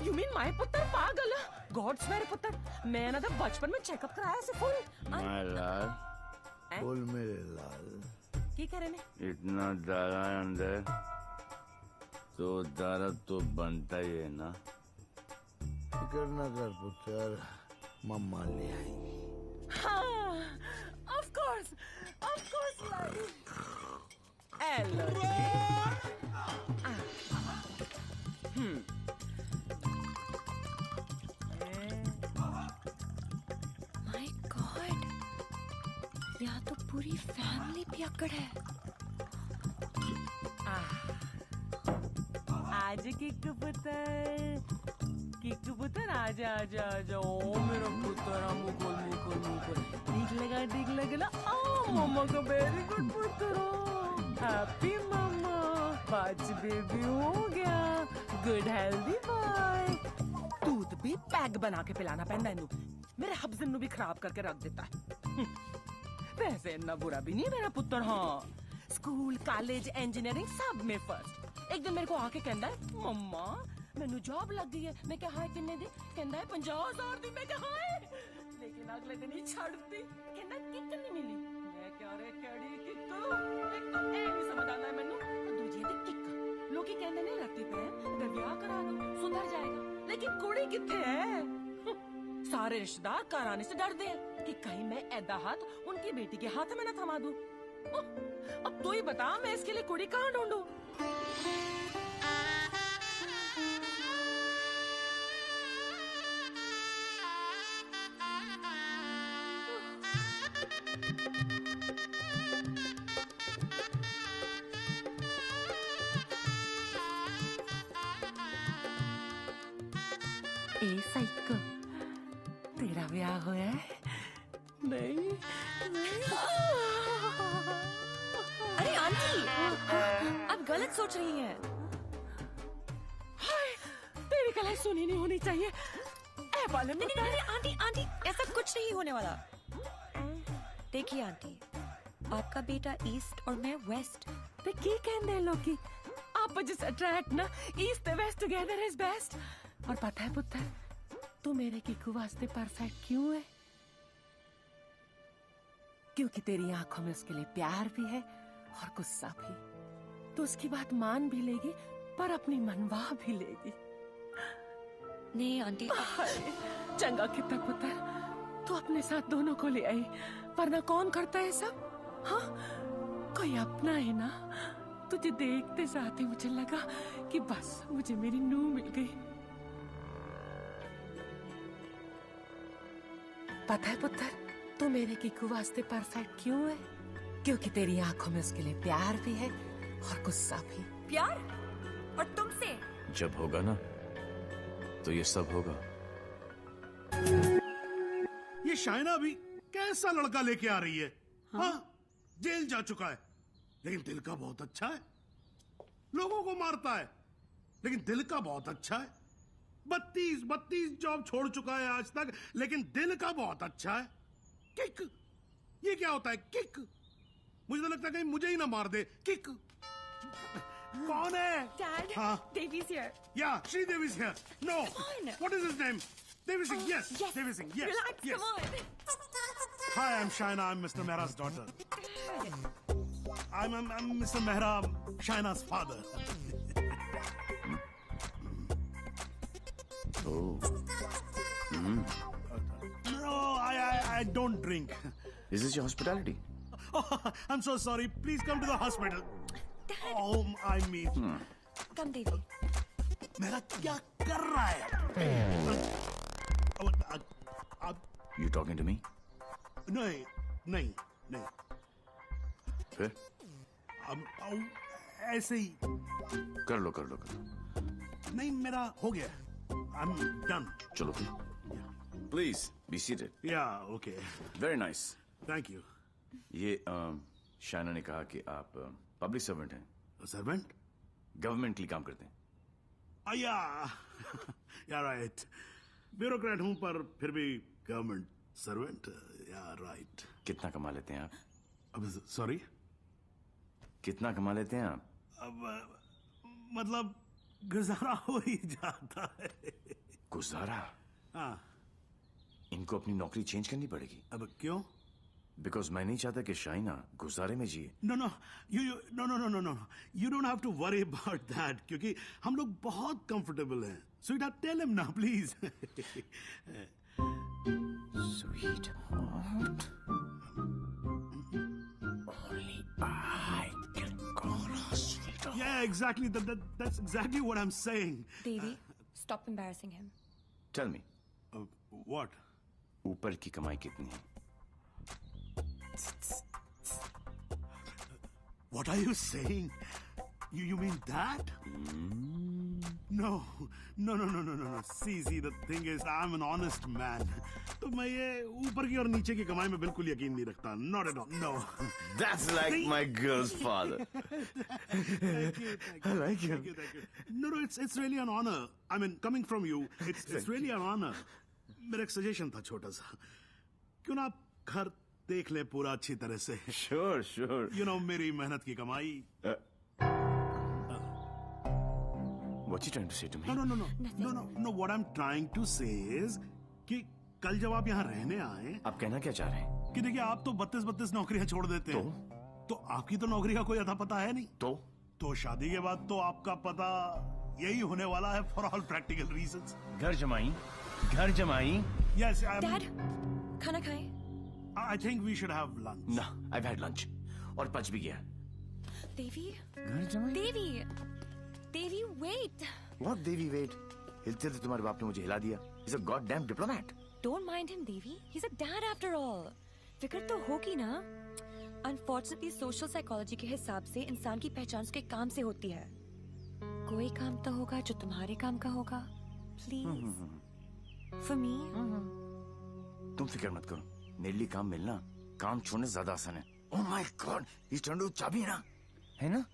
you mean my पुत्र पागल, गॉड्स मेरे पुत्र, मैं ना तो बचपन में चेकअप कराया से फुल। माय लाल, बोल मेरे लाल, की करे ने? इतना दारा अंदर तो दारा तो बनता ही है ना। फिकर न कर पुत्र, मम्मा ले आएगी। हाँ, of course, Ladi. Hello my God, यहाँ तो पूरी फैमिली पियक्कड़ है। आज किक पुत्र आजा आजा आजा, ओ मेरा पुत्र, मुकुल ठीक लगा ना। ओ मम्मा का वेरी गुड पुत्र, हैप्पी मम्मा, पांच बेबी हो गया, गुड हेल्दी बॉय। दूध भी पैक बना के पिलाना पैंदा इनू, मेरे हब्जन नु भी खराब करके रख देता है। वैसे इतना बुरा भी नहीं मेरा पुत्र। हाँ, स्कूल कॉलेज इंजीनियरिंग सब में फर्स्ट। एक दिन मेरे को आके कहता है, मम्मा मैनू जॉब लग गई है। मैं क्या हाय किन्ने दी? कहता है 50,000 दी। मैं क्या हाय, लेकिन अगले दिन ही छड़ दी। कहता किक नहीं मिली। मैं क्या रे केड़ी किक, एक तो ए नहीं समझ आता है मैनू, दूजी ते किक। लोग कहते ने रत्ती पे अगर ब्याह करा लो सुधर जाएगा, लेकिन कुड़ी किथे है? सारे रिश्तेदार घर आने से डरते हैं कि कहीं मैं ऐदा हाथ उनकी बेटी के हाथ में न थमा दूं। अब तू ही बता, मैं इसके लिए कुड़ी कहाँ ढूंढूं? ए साइको, तेरा ब्याह हुआ है? नहीं। अरे आंटी, आप गलत सोच रही हैं। हाय, तेरी कलाई सुनी नहीं होनी चाहिए। ए बाले में नहीं, आंटी, ऐसा कुछ नहीं होने वाला। देखिए आंटी, आपका बेटा ईस्ट और मैं वेस्ट। ते की कहंदे लोगी? आप जिस अट्रैक्ट ना, east west together is best. और पता है पुत्र, तू मेरे किकू वास्ते परफेक्ट क्यों है? क्योंकि तेरी आंखों में उसके लिए प्यार भी है और गुस्सा भी। तो उसकी बात मान भी लेगी, पर अपनी मनवा भी लेगी। नहीं आंटी, चंगा कितना पुत्र, तू अपने साथ दोनों को ले आई, वरना कौन करता है सब? हाँ, कोई अपना है ना। तुझे देखते साथ ही मुझे लगा कि बस मुझे मेरी नूह मिल गई। पता है पुत्र, तू मेरे किकू वास्ते परफेक्ट क्यों है? क्योंकि तेरी आंखों में उसके लिए प्यार भी है और गुस्सा भी। प्यार? और तुमसे? जब होगा ना तो ये सब होगा। ये शाइना भी कैसा लड़का लेके आ रही है? हाँ, जेल जा चुका है, लेकिन दिल का बहुत अच्छा है। लोगों को मारता है, लेकिन दिल का बहुत अच्छा है। 32 जॉब छोड़ चुका है आज तक, लेकिन दिल का बहुत अच्छा है। किक, ये क्या होता है किक? मुझे तो लगता है कहीं मुझे ही ना मार दे। किक कौन है? Dad, हाँ, Devi's here. Yeah, Sridevi's here. No. Come on. What is his name? Devi Singh. Yes. Devi Singh. Yes. Relax, yes. come on. Hi, I'm Shaina. I'm Mr. Mehra's daughter. I'm Mr. Mehra, Shaina's father. Oh. No, I don't drink. Is this your hospitality? Oh, I'm so sorry. Please come to the hospital. Oh, I mean. Come, Devi. मेरा क्या कर रहा है? You talking to me? नहीं. फिर? ऐसे ही. कर लो. नहीं, मेरा हो गया. I'm done. चलो फिर. Please be seated. Yeah, okay. Very nice. Thank you. ये शाइना ने कहा कि आप पब्लिक सर्वेंट हैं. सर्वेंट? गवर्नमेंट के लिए काम करते हैं. Yeah, right. ब्यूरोक्रेट हूं, पर फिर भी गवर्नमेंट सर्वेंट. Yeah, right. कितना कमा लेते हैं आप? अब सॉरी? कितना कमा लेते हैं आप? अब मतलब गुजारा हो ही जाता है। गुजारा? हाँ। इनको अपनी नौकरी चेंज करनी पड़ेगी। अब क्यों? बिकॉज मैं नहीं चाहता कि शाइना गुजारे में जिए। No you don't have to worry about that, क्योंकि हम लोग बहुत कंफर्टेबल हैं। स्वीटहार्ट, टेल हिम ना please. Sweetheart, only I can call her sweetheart. Yeah, exactly. That's exactly what I'm saying. Devi, stop embarrassing him. Tell me. What? ऊपर की कमाई कितनी है? What are you saying? You mean that? No. See, the thing is, I'm an honest man. तो मैं ये ऊपर की और नीचे की कमाई में बिल्कुल यकीन नहीं रखता. Not at all. No. That's like my girl's father. Thank you. I like him. Thank you. No, it's really an honor. I mean, coming from you, it's really an honor. मेरा एक सजेशन था छोटा सा. क्यों ना आप घर देख ले पूरा अच्छी तरह से. Sure. You know, मेरी मेहनत की कमाई. What you trying to say to me? No. What I'm trying to say is कि कल जब आप यहाँ रहने आए, आप कहना क्या चाह रहे हैं? कि देखिए आप तो 32 नौकरियां छोड़ देते हैं. तो आपकी तो नौकरी का कोई अता पता है नहीं. तो शादी के बाद तो आपका पता यही होने वाला है for all practical reasons. घर जमाई. Yes, Dad, खाना खाएं? I think we should have lunch. No, I've had lunch. और पच भी गया. Devi? घर जमाई? Devi, wait. What Devi, wait? हिलते थे तुम्हारे बाप ने मुझे हिला दिया. He's a goddamn diplomat. Don't mind him, Devi. He's a dad after all. फिक्र तो होगी ना. Unfortunately, social psychology के हिसाब से इंसान की पहचान उसके काम से होती है. कोई काम तो होगा जो तुम्हारे काम का होगा. Please. For me. तुम फिक्र मत करो. मेरे लिए काम मिलना काम छोड़ने ज्यादा आसान है. Oh my God, he's trying to चाबी है ना? है ना?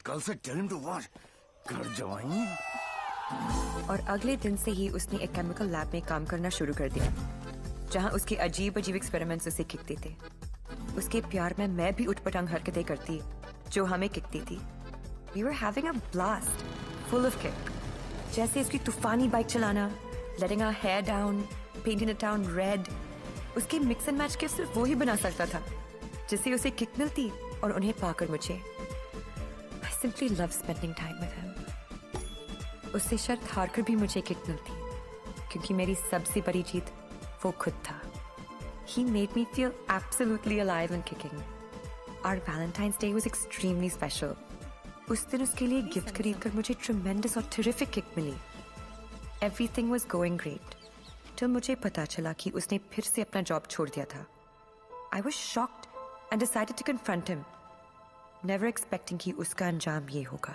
कल से tell him to what? घर जवाई. और अगले दिन से ही उसने एक केमिकल लैब में काम करना शुरू कर दिया, जहां उसके अजीब एक्सपेरिमेंट्स उसे किकते थे. उसके प्यार में मैं भी उठपटांग हरकतें करती जो हमें किकती थी. We were having a blast, full of kick. जैसे उसकी तूफानी बाइक चलाना, letting our hair down, painting the town red. उसके मिक्स एंड मैच के सिर्फ वो ही बना सकता था जिससे उसे किक मिलती और उन्हें पाकर मुझे. I simply love spending time with him. उससे शर्त हारकर भी मुझे किक मिलती क्योंकि मेरी सबसे बड़ी जीत वो खुद था. He made me feel absolutely alive and kicking. Our Valentine's Day was extremely special. उस दिन उसके लिए गिफ्ट खरीदकर मुझे tremendous और terrific किक मिली. Everything was going great. till मुझे पता चला कि उसने फिर से अपना जॉब छोड़ दिया था. I was shocked and decided to confront him, never expecting कि उसका अंजाम ये होगा.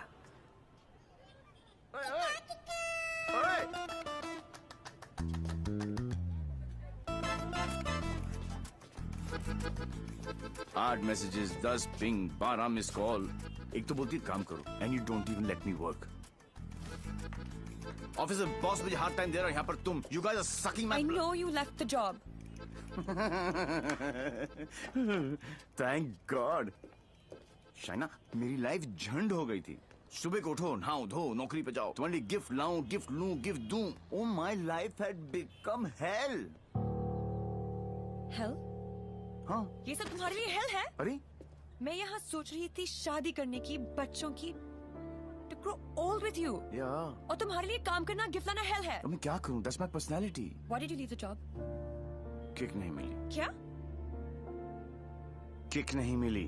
आठ मैसेजेस, 10 पिंग, 12 मिस कॉल. एक तो बोलती काम करो and you don't even let me work. Office में बॉस मुझे हार्ड टाइम दे रहा है, यहाँ पर तुम you guys are sucking my. I know you left the job. Thank God. Shaina, मेरी लाइफ झंड हो गई थी. सुबह को उठो, नहाओ धो, नौकरी पे जाओ, तुम्हारे लिए गिफ्ट लाऊं, गिफ्ट लूं, गिफ्ट दूं. Oh my life had become hello. Hell? हाँ. ये सब तुम्हारे लिए हेल है? अरे मैं यहाँ सोच रही थी शादी करने की, बच्चों की, to grow old with you. Yeah. और तुम्हारे लिए काम करना, गिफ्ट लाना हेल है. अब मैं क्या करूं? That's my personality. Why did you leave the job? Kick नहीं मिली. क्या? किक नहीं मिली.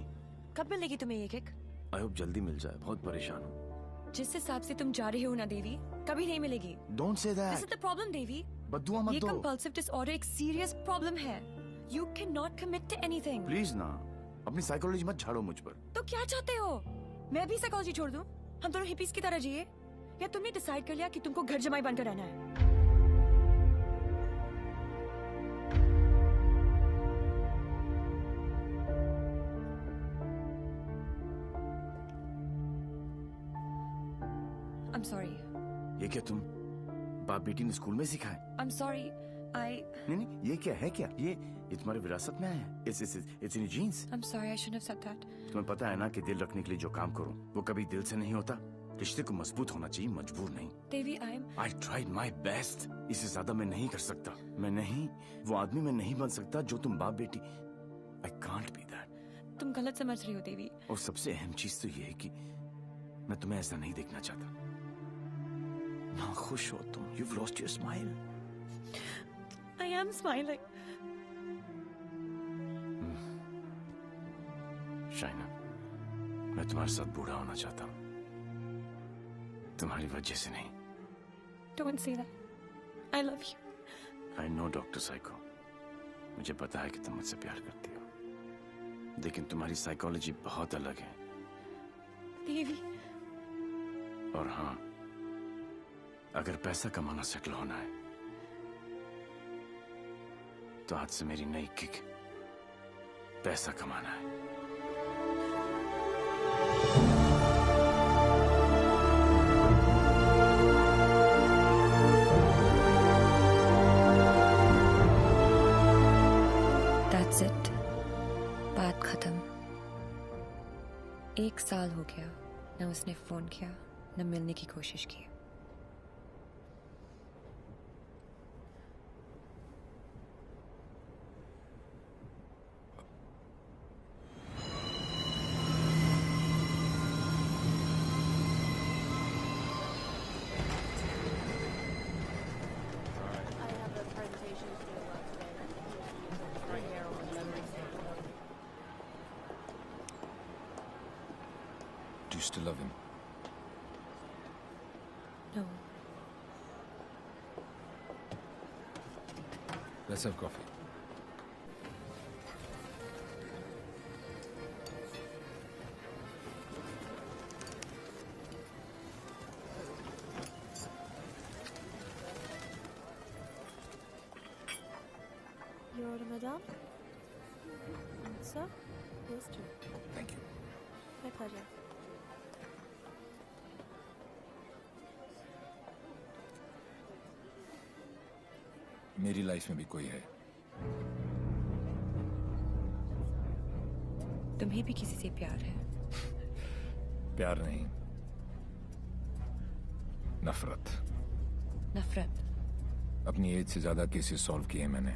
कब मिलेगी तुम्हें ये किक? I hope जल्दी मिल जाए. बहुत परेशान हूँ. जिस हिसाब से तुम जा रहे हो ना देवी, कभी नहीं मिलेगी. Don't say that. This is the problem, देवी. बद्दुआ मत ये दो. compulsive disorder एक serious problem है. You cannot commit to anything. Please ना. अपनी साइकोलॉजी मत झाड़ो मुझ पर. तो क्या चाहते हो? मैं भी साइकोलॉजी छोड़ दूं? हम दोनों हिपीज की तरह जिए? या तुमने डिसाइड कर लिया कि तुमको घर जमाई बनकर रहना है? I'm sorry. ये क्या तुम बाप बेटी ने स्कूल में सिखाए? I'm sorry. नहीं, ये क्या है? क्या ये तुम्हारी विरासत में आया है? It's in your genes. I'm sorry, I shouldn't have said that. तुम्हें पता है ना कि दिल रखने के लिए जो काम करूं वो कभी दिल से नहीं होता। रिश्ते को मजबूत होना चाहिए, मजबूर नहीं। देवी, I tried my best. इससे ज्यादा मैं नहीं कर सकता। मैं नहीं, वो आदमी मैं नहीं बन सकता जो तुम बाप बेटी। I can't be that. तुम गलत समझ रही हो देवी। और सबसे अहम चीज तो ये है कि मैं तुम्हें ऐसा नहीं देखना चाहता। ना खुश हो तुम। You've lost your smile. I am smiling. Shaina, मैं तुम्हारे साथ बूढ़ा होना चाहता हूँ, तुम्हारी वजह से नहीं। Don't say that. I love you. I know, doctor psycho, मुझे पता है कि तुम मुझसे प्यार करती हो, लेकिन तुम्हारी साइकोलॉजी बहुत अलग है। देवी। और हाँ, अगर पैसा कमाना सेटल होना है तो आज से मेरी नई किक पैसा कमाना है। That's it. बात खत्म। 1 साल हो गया, न उसने फोन किया, न मिलने की कोशिश की। Do you still love him? No. Let's have coffee. You're Madame? Sir? Yes, sir. Thank you. My pleasure. मेरी लाइफ में भी कोई है। तुम्हें भी किसी से प्यार है? प्यार नहीं, नफरत। नफरत? अपनी एज से ज्यादा केसेस सॉल्व किए मैंने।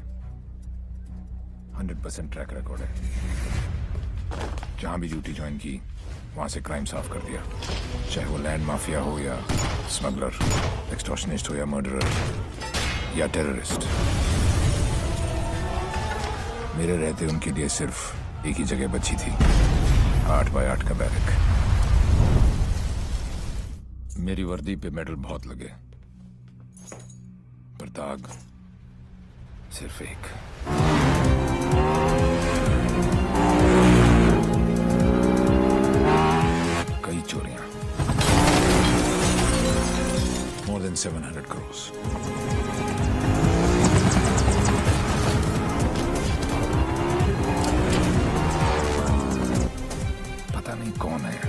100% ट्रैक रिकॉर्ड है। जहां भी ड्यूटी ज्वाइन की वहां से क्राइम साफ कर दिया, चाहे वो लैंड माफिया हो या स्मगलर, एक्सटॉर्शनिस्ट हो या मर्डरर या टेररिस्ट। मेरे रहते उनके लिए सिर्फ एक ही जगह बची थी, 8 बाय 8 का बैरक। मेरी वर्दी पे मेडल बहुत लगे, पर दाग सिर्फ एक। कई चोरियां, more than 700 crores। पता नहीं कौन है।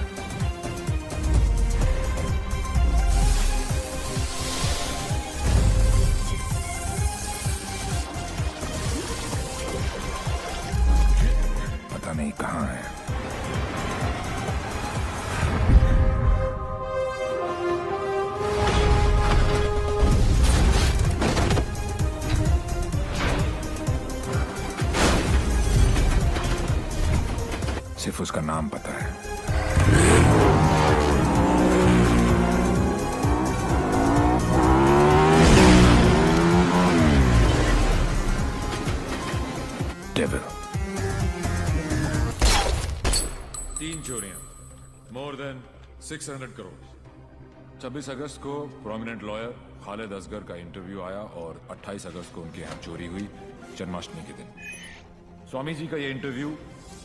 पता नहीं कहाँ है। सिर्फ उसका नाम पता है। डेविल। 3 चोरियां, मोर देन 600 करोड़। 26 अगस्त को प्रोमिनेंट लॉयर खालिद असगर का इंटरव्यू आया और 28 अगस्त को उनके यहाँ चोरी हुई, जन्माष्टमी के दिन। स्वामी जी का ये इंटरव्यू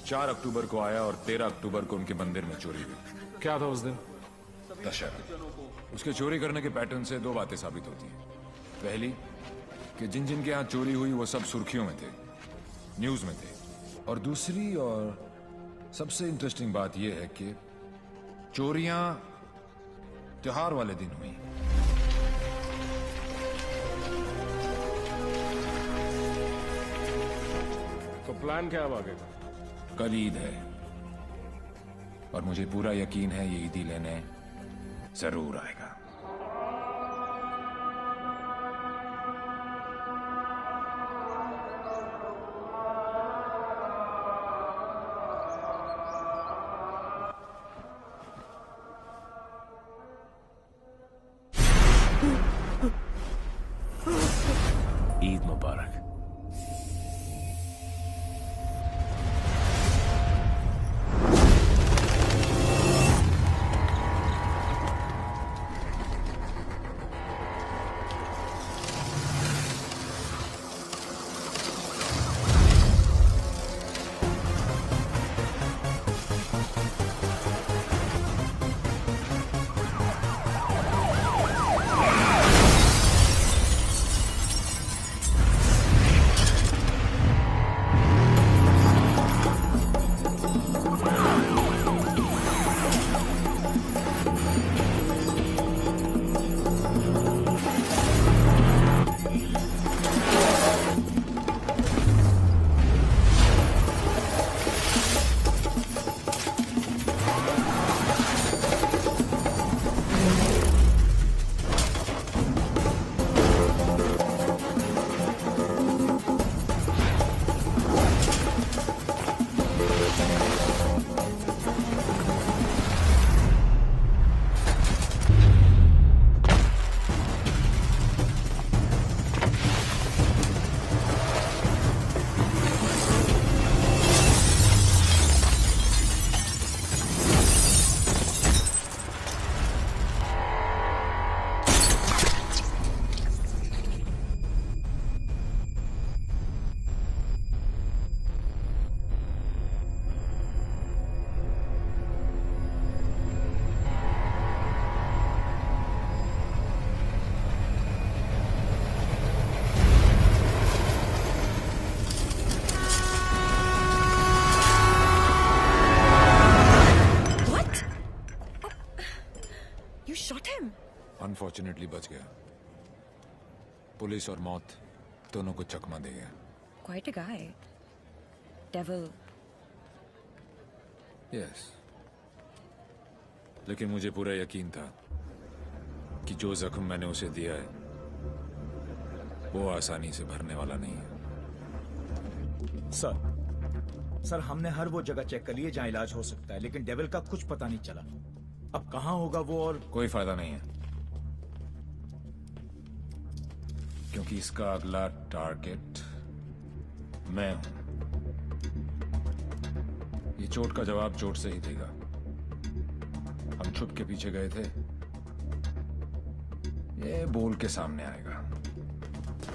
4 अक्टूबर को आया और 13 अक्टूबर को उनके मंदिर में चोरी हुई। क्या था उस दिन? दशहरा। उसके चोरी करने के पैटर्न से 2 बातें साबित होती हैं। पहली कि जिन जिन के यहाँ चोरी हुई वो सब सुर्खियों में थे, न्यूज में थे। और दूसरी और सबसे इंटरेस्टिंग बात यह है कि चोरियां त्योहार वाले दिन हुई। तो प्लान क्या है आगे का? कल ईद है और मुझे पूरा यकीन है ये ईदी लेने जरूर आएगा। ईद मुबारक। अनफॉर्चुनेटली बच गया। पुलिस और मौत दोनों को चकमा दे गया। Quite a guy. Devil. Yes, लेकिन मुझे पूरा यकीन था कि जो जख्म मैंने उसे दिया है वो आसानी से भरने वाला नहीं है। सर हमने हर वो जगह चेक कर ली है जहां इलाज हो सकता है, लेकिन डेविल का कुछ पता नहीं चला। अब कहां होगा वो, और कोई फायदा नहीं है क्योंकि इसका अगला टारगेट मैं हूं। ये चोट का जवाब चोट से ही देगा। हम छुप के पीछे गए थे, ये बोल के सामने आएगा।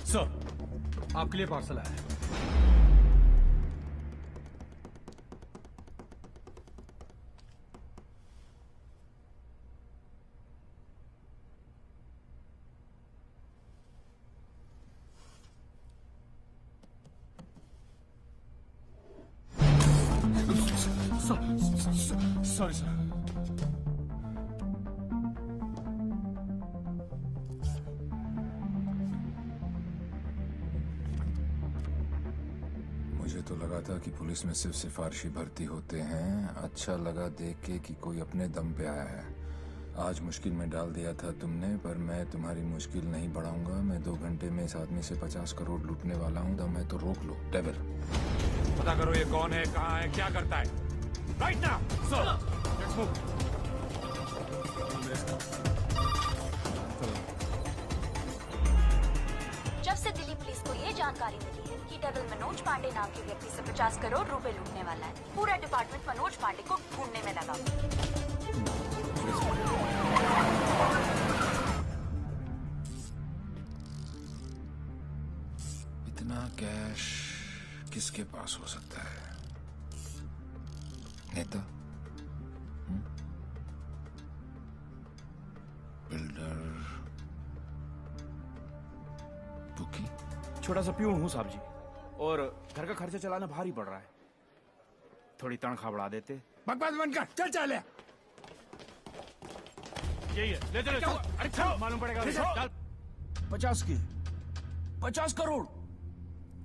सर आपके लिए पार्सल आया है। Sorry sir. मुझे तो लगा था कि पुलिस में सिर्फ सिफारिशी भर्ती होते हैं। अच्छा लगा देख के कि कोई अपने दम पे आया है। आज मुश्किल में डाल दिया था तुमने, पर मैं तुम्हारी मुश्किल नहीं बढ़ाऊंगा। मैं 2 घंटे में इस आदमी से 50 करोड़ लूटने वाला हूँ। दम है तो रोक लो। डेविल, पता करो ये कौन है, कहाँ है, क्या करता है। Right now sir, let's move. जब से दिल्ली पुलिस को ये जानकारी मिली है कि डेविल मनोज पांडे नाम के व्यक्ति से 50 करोड़ रुपए लूटने वाला है, पूरा डिपार्टमेंट मनोज पांडे को ढूंढने में लगा। इतना कैश किसके पास हो सकता है? नेता, बिल्डर, बुकी। छोटा सा प्यून हूँ साहब जी, और घर का खर्चा चलाना भारी पड़ रहा है। थोड़ी तनख्वाह बढ़ा देते। बकवास बंद कर, चल चल। यही है, ले चलो। अरे चल, मालूम पड़ेगा। चल। 50 की 50 करोड़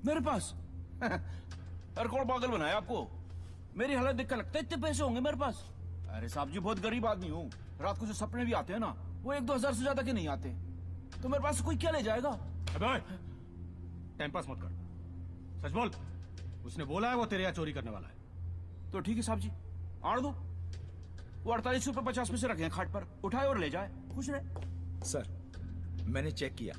मेरे पास। अरे कौन पागल बनाया आपको? मेरी हालत देख कर लगता है इतने पैसे होंगे मेरे पास? अरे साहब जी बहुत गरीब आदमी हूँ। रात को जो सपने भी आते हैं ना वो 1-2 हजार से ज्यादा के नहीं आते। तो मेरे पास कोई क्या ले जाएगा? टाइम पास मत कर, सच बोल। उसने बोला है वो तेरे यहाँ चोरी करने वाला है। तो ठीक है साहब जी, आड़ दो। वो 48 रुपए 50 पैसे रखे हैं खाट पर, उठाए और ले जाए, खुश रहे। सर मैंने चेक किया,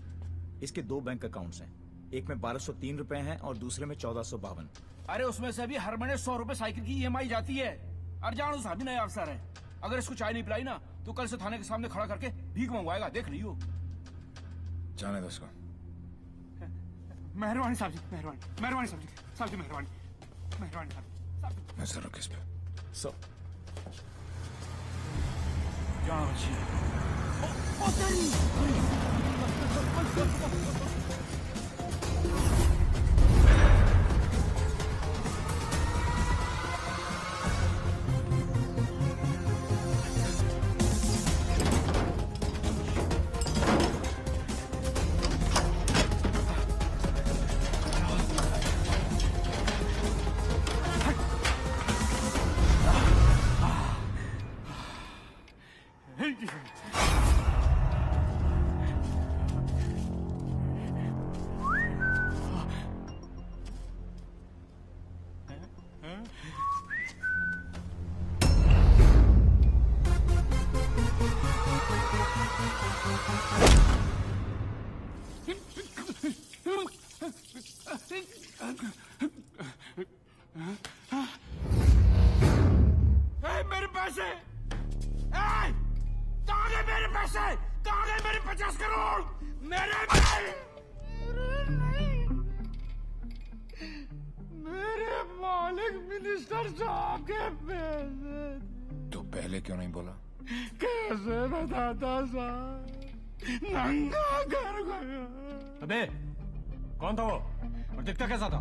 इसके 2 बैंक अकाउंट्स हैं। एक में 1203 रुपए हैं और दूसरे में 1452। अरे उसमें से भी हर महीने 100 रुपए साइकिल की EMI जाती है। अरजान साहब भी नया अफसर है, अगर इसको चाय नहीं पिलाई ना तो कल से थाने के सामने खड़ा करके भीख मंगवाएगा, देख लियो। जाने दो उसको। मेहरबानी साहब जी, मेहरबानी, मेहरबानी साहब जी, साहब जी मेहरबानी, मेहरबानी साहब जी। मैं सर किस पे? सो जाओ जी। मेरे पैसे, कहाँ गए मेरे पैसे? कहाँ गए मेरे 50 करोड़? मेरे मालिक मिनिस्टर साहब के पैसे। तो पहले क्यों नहीं बोला? कैसे बताता साहब, नंगा कर गया। अबे कौन था वो और दिखता कैसा था?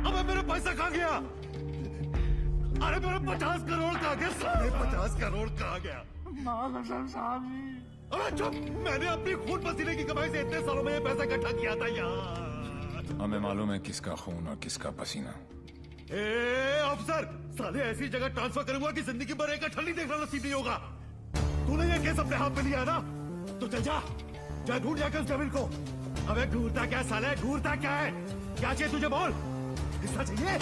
अबे मेरा पैसा कहाँ गया? अरे मेरा 50 करोड़ कहाँ गया? साढ़े 50 करोड़ कहाँ गया? कसम साहब जी। अबे चुप, मैंने अपनी खून पसीने की कमाई से इतने सालों में ये पैसा इकट्ठा किया था यार। हमें मालूम है किसका खून और किसका पसीना। अफसर, साले ऐसी जगह ट्रांसफर करूंगा कि जिंदगी भर एक अठल नहीं देखना नसीब नहीं होगा। तूने ये केस अपने हाथ में लिया ना, तो चल जा, जा ढूंढ जाकर उस डेविल को। अबे ढूंढता क्या साले, ढूंढता क्या है? क्या चाहिए तुझे बोल? हिस्सा चाहिए?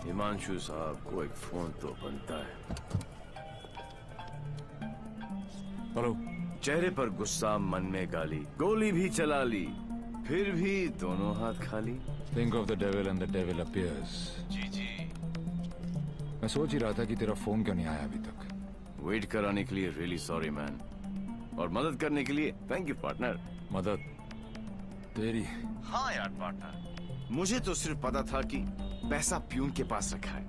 हिमांशु साहब को एक फोन तो बनता है। हेलो। चेहरे पर गुस्सा, मन में गाली, गोली भी चला ली, फिर भी दोनों हाथ खाली। Think of the devil and the devil appears. जी जी। मैं सोच ही रहा था कि तेरा फोन क्यों नहीं आया अभी तक। वेट कराने के लिए रियली सॉरी मैन, और मदद करने के लिए थैंक यू पार्टनर। मदद तेरी? हाँ यार पार्टनर, मुझे तो सिर्फ पता था कि पैसा प्यून के पास रखा है,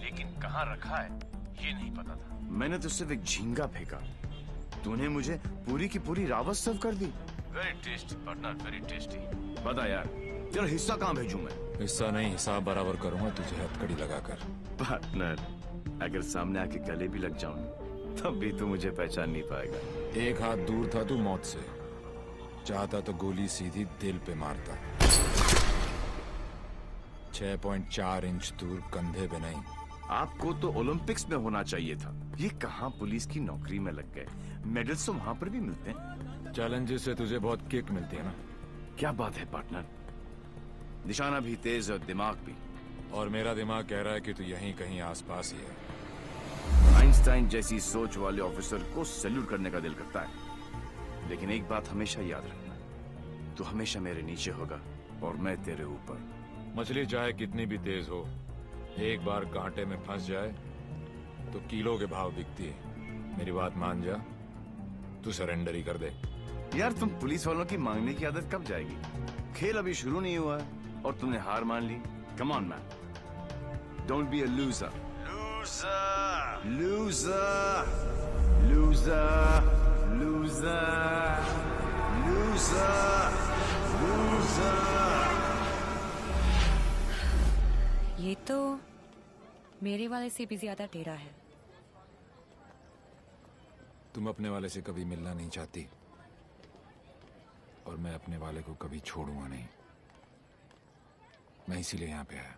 लेकिन कहाँ रखा है ये नहीं पता था। मैंने तो सिर्फ एक झींगा फेंका, तूने मुझे पूरी की पूरी रावत सर्व कर दी। Very tasty partner, very tasty. बता यार, तेरा हिस्सा कहाँ भेजूं मैं? हिस्सा नहीं, हिसाब बराबर करूंगा तुझे हथकड़ी लगाकर। पार्टनर, अगर सामने आके गले भी लग जाऊं तब भी तू मुझे पहचान नहीं पाएगा। एक हाथ दूर था तू मौत से, चाहता तो गोली सीधी दिल पे मारता। 6.4 इंच दूर, कंधे पे नहीं। आपको तो ओलंपिक्स में होना चाहिए था, ये कहाँ पुलिस की नौकरी में लग गए। मेडल्स तो वहाँ पर भी मिलते हैं। चैलेंजेस से तुझे बहुत किक मिलती है ना? क्या बात है पार्टनर, निशाना भी तेज और दिमाग भी। और मेरा दिमाग कह रहा है कि तू यहीं कहीं आसपास ही है। आइंस्टाइन जैसी सोच वाले ऑफिसर को सैल्यूट करने का दिल करता है, लेकिन एक बात हमेशा याद रखना, तू हमेशा मेरे नीचे होगा और मैं तेरे ऊपर। मछली चाहे कितनी भी तेज हो, एक बार कांटे में फंस जाए तो किलो के भाव बिकती है। मेरी बात मान जा, तू सरेंडर ही कर दे। यार तुम पुलिस वालों की मांगने की आदत कब जाएगी? खेल अभी शुरू नहीं हुआ है और तुमने हार मान ली। Come on, man. Don't be a loser. Loser. Loser. Loser. Loser. Loser. ये तो मेरे वाले से भी ज्यादा टेढ़ा है। तुम अपने वाले से कभी मिलना नहीं चाहती और मैं अपने वाले को कभी छोड़ूंगा नहीं। मैं इसीलिए यहाँ पे आया।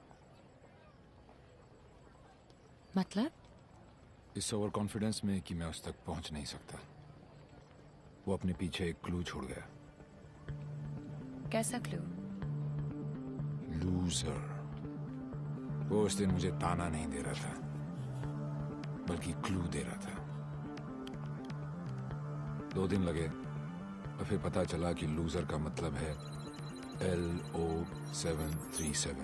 मतलब? इस ओवर कॉन्फिडेंस में कि मैं उस तक पहुंच नहीं सकता। वो अपने पीछे एक क्लू छोड़ गया। कैसा क्लू? लूजर। वो उस दिन मुझे ताना नहीं दे रहा था, बल्कि क्लू दे रहा था। 2 दिन लगे और फिर पता चला कि लूजर का मतलब है LO737,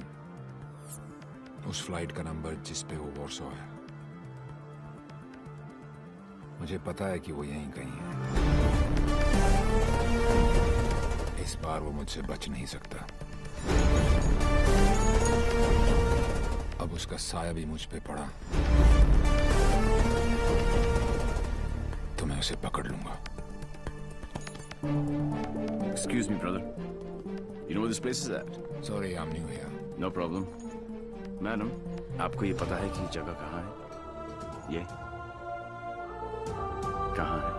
उस फ्लाइट का नंबर जिस पे वो वॉर्सो है। मुझे पता है कि वो यहीं कहीं है। इस बार वो मुझसे बच नहीं सकता। अब उसका साया भी मुझ पे पड़ा तो मैं उसे पकड़ लूंगा। Excuse me, brother. You know where this place is at? Sorry, I'm new here. No problem. Madam, आपको ये पता है कि ये जगह कहाँ है? ये कहाँ है?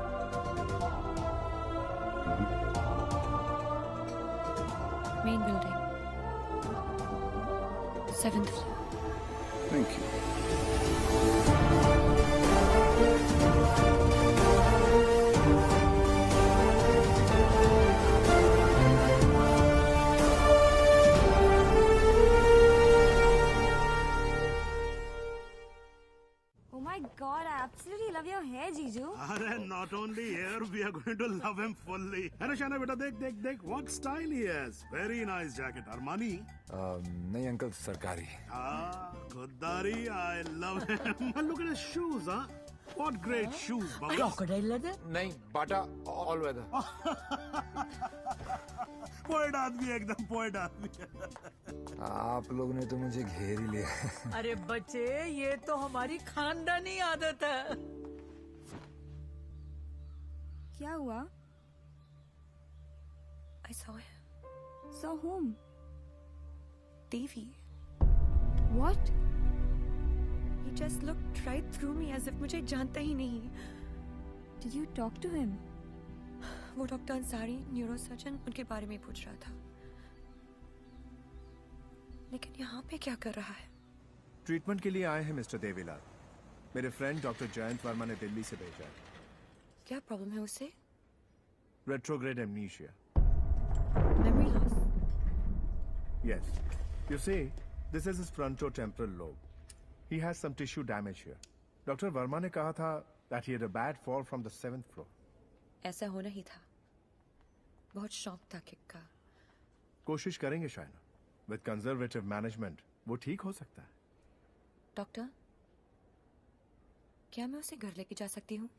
Main building, 7th floor. Thank you. Oh my God, I absolutely love your hair, Jiju. अरे not only here, we are going to love him fully. अरे शाना बेटा देख देख देख, what style he has. Very nice jacket. Armani. नहीं uncle, सरकारी। खुददारी, I love him. And look at his shoes, huh? What great shoes, Bubba. Crocodile leather? नहीं, बाटा all weather. Poet आदमी, एकदम पोएट आदमी। आप लोग ने तो मुझे घेर ही लिया। अरे बच्चे, ये तो हमारी खानदानी आदत है। क्या हुआ? I saw him. Saw whom? Devi. What? He just looked right through me as if मुझे जानता ही नहीं। Did you talk to him? वो डॉक्टर अंसारी, न्यूरोसर्जन, उनके बारे में पूछ रहा था। लेकिन यहाँ पे क्या कर रहा है? ट्रीटमेंट के लिए आए हैं मिस्टर देवीलाल। मेरे फ्रेंड डॉक्टर जयंत वर्मा ने दिल्ली से भेजा है। क्या प्रॉब्लम है उसे? Retrograde amnesia. Memory loss. Yes. You see, this is his frontotemporal lobe. He has some tissue damage here. Dr. Verma ने कहा था that he had a bad fall from the 7th floor. ऐसा होना ही था। बहुत शौक था किक का। कोशिश करेंगे शायना। With conservative management, वो ठीक हो सकता है। डॉक्टर, क्या मैं उसे घर लेके जा सकती हूँ?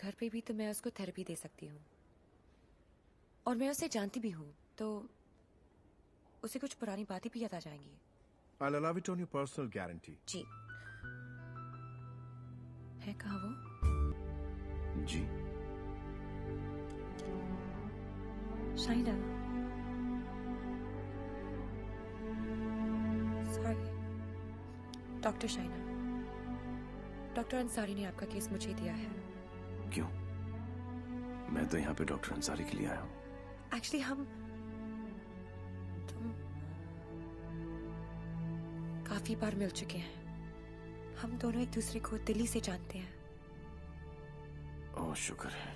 घर पे भी तो मैं उसको थेरेपी दे सकती हूँ। और मैं उसे जानती भी हूँ, तो उसे कुछ पुरानी बातें भी याद आ जाएंगी। I'll allow it on your personal guarantee. जी। है कहाँ वो? जी। Shaina. Sorry. Doctor Shaina. Doctor Ansari ने आपका केस मुझे दिया है। क्यों? मैं तो यहाँ पे डॉक्टर अंसारी के लिए आया हूँ। एक्चुअली तुम काफी बार मिल चुके हैं। हम दोनों एक दूसरे को दिल्ली से जानते हैं। ओह शुक्र है।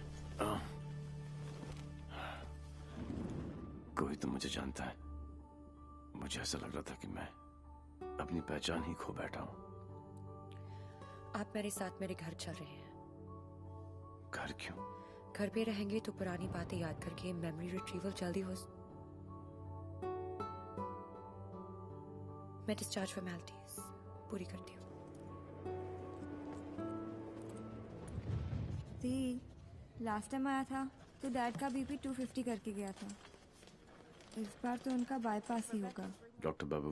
कोई तो मुझे जानता है। मुझे ऐसा लग रहा था कि मैं अपनी पहचान ही खो बैठा हूँ। आप मेरे साथ मेरे घर चल रहे हैं। घर क्यों? घर पे रहेंगे तो पुरानी बातें याद करके मेमोरी रिट्रीवल जल्दी हो। मैं डिस्चार्ज फॉर्मेलिटीज पूरी करती हूँ। लास्ट टाइम आया था तो डैड का बीपी 250 करके गया था। इस बार तो उनका बाईपास ही होगा। डॉक्टर बाबू,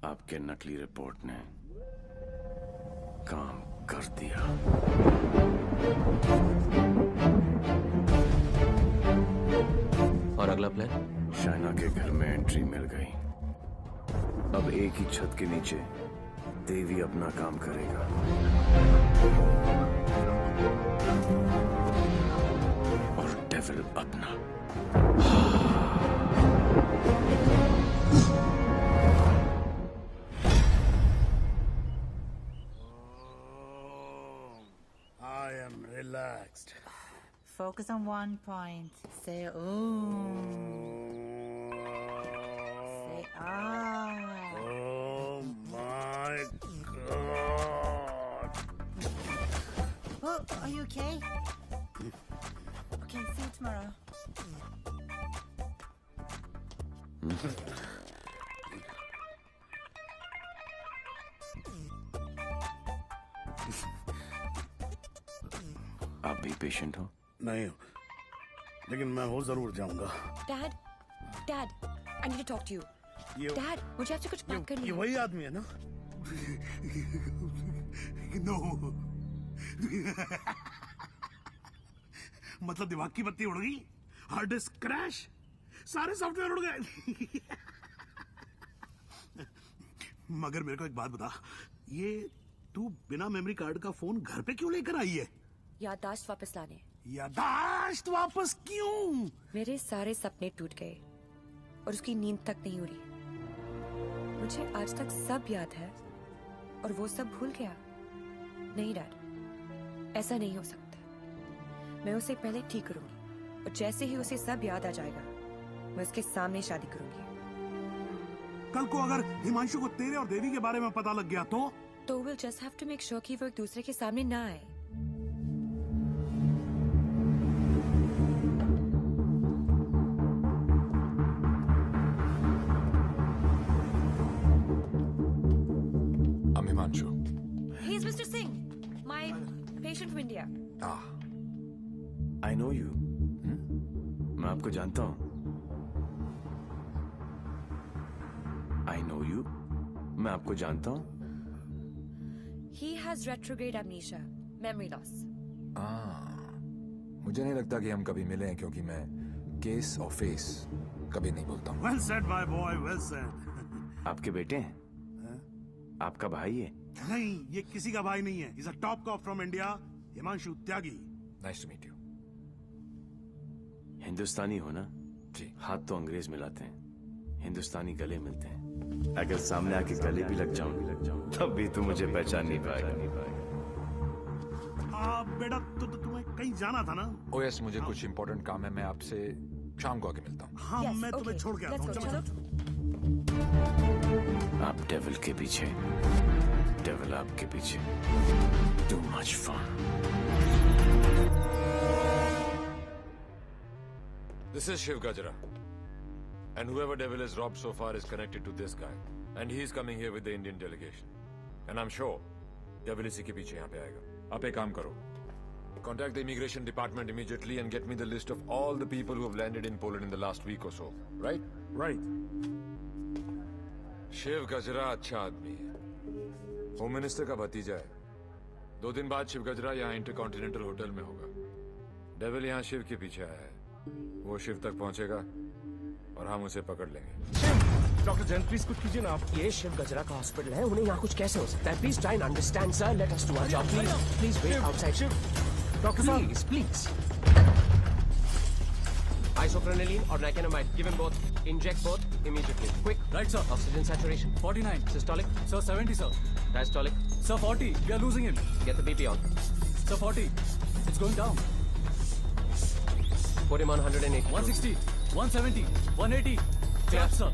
आपके नकली रिपोर्ट ने काम कर दिया। और अगला प्लान? शाइना के घर में एंट्री मिल गई। अब एक ही छत के नीचे देवी अपना काम करेगा। और डेविल अपना। I am relaxed. Focus on one point. Say ooh. Say ah. Oh my God. Oh, are you okay? Okay, see you tomorrow. आप भी पेशेंट हो? नहीं, लेकिन मैं हो जरूर जाऊंगा। Dad, Dad, I need to talk to you. Dad, मुझे आपसे कुछ बात करनी है। ये वही आदमी है ना? नो। मतलब दिमाग की बत्ती उड़ गई, हार्ड डिस्क क्रैश, सारे सॉफ्टवेयर उड़ गए। मगर मेरे को एक बात बता, ये तू बिना मेमोरी कार्ड का फोन घर पे क्यों लेकर आई है? याददाश्त वापस लाने। याददाश्त वापस क्यों? मेरे सारे सपने टूट गए और उसकी नींद तक नहीं उड़ी। मुझे आज तक सब याद है और वो सब भूल गया। नहीं डैड, ऐसा नहीं हो सकता। मैं उसे पहले ठीक करूंगी और जैसे ही उसे सब याद आ जाएगा मैं उसके सामने शादी करूंगी। कल को अगर हिमांशु को तेरे और देवी के बारे में पता लग गया तो we'll just have to make sure कि वो एक दूसरे के सामने ना आए। I'm Himanshu. He's Mr. Singh, my patient from India. I know you. मैं आपको जानता हूँ। I know you. मैं आपको जानता हूँ। He has retrograde amnesia, memory loss. मुझे नहीं लगता कि हम कभी मिले हैं क्योंकि मैं केस और फेस कभी नहीं बोलता हूँ। Well said, my boy, well said. आपके बेटे हैं? आपका भाई है? नहीं, ये किसी का भाई नहीं है। He's a top cop from India, Himanshu Tyagi. Nice to meet you. हिंदुस्तानी हो ना? जी। हाथ तो अंग्रेज मिलाते हैं, हिंदुस्तानी गले मिलते हैं। अगर सामने आके गले भी लग जाऊं, तब भी तू मुझे पहचान नहीं पाएगा। बेटा, तुम्हें कहीं जाना था ना? Oh yes, मुझे कुछ इम्पोर्टेंट काम है। मैं आपसे शाम को आके मिलता हूँ। हाँ, मैं तुम्हें छोड़ के आता हूँ। चलो। आप डेविल के पीछे, डेविल आपके पीछे। Too much fun. This is Shiv Gajra. And whoever devil has robbed so far is connected to this guy. And he is coming here with the Indian delegation. And I'm sure devil इसी के पीछे यहाँ पे आएगा। आप एक काम करो। Contact the immigration department immediately and get me the list of all the people who have landed in Poland in the last week or so. Right? Right. Shiv गजरा अच्छा आदमी है। होम मिनिस्टर का भतीजा है। 2 दिन बाद शिव गजरा यहाँ इंटरकॉन्टिनेंटल होटल में होगा। डेविल यहाँ शिव के पीछे आया है। वो शिव तक पहुंचेगा और हम उसे पकड़ लेंगे। डॉक्टर जैन प्लीज कुछ कीजिए ना आप। ये शिव गजरा का हॉस्पिटल है, उन्हें यहाँ कुछ कैसे हो सकता है? Please try and understand sir, let us do our job please. Please wait outside. Doctor please please. Isoprenylene or nicotinamide. Give him both. Inject both immediately. Quick. Right, sir. Oxygen saturation. 49. Systolic. Sir, 70, sir. Diastolic. Sir, 40. We are losing him. Get the BP on. Sir, 40. It's going down. Put him on 180. 160. 170. 180. Clear, sir.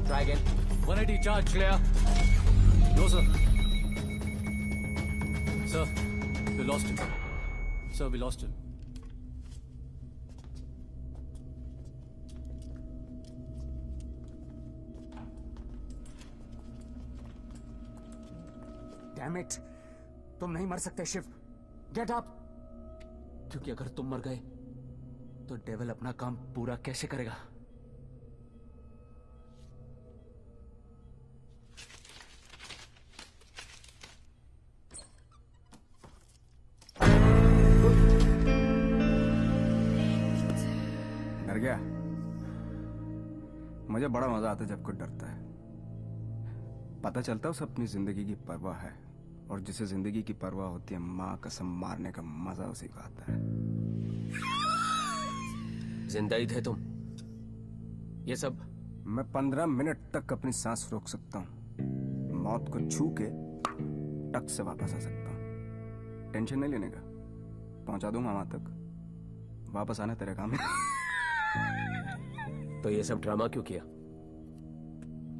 Try again. 180. Charge. Clear. No, sir. Sir, we lost him. Sir, we lost him. Damn it! तुम नहीं मर सकते Shiv. Get up! क्योंकि अगर तुम मर गए तो डेविल अपना काम पूरा कैसे करेगा? डर गया? मुझे बड़ा मजा आता है जब कोई डरता है। पता चलता है उसे अपनी जिंदगी की परवाह है, और जिसे जिंदगी की परवाह होती है माँ कसम मारने का मजा उसी को आता है। जिंदा ही थे तुम? ये सब? मैं 15 मिनट तक अपनी सांस रोक सकता हूँ, मौत को छू के टक से वापस आ सकता हूँ। टेंशन नहीं लेने का, पहुंचा दूंगा वहां तक। वापस आना तेरे काम है। तो ये सब ड्रामा क्यों किया?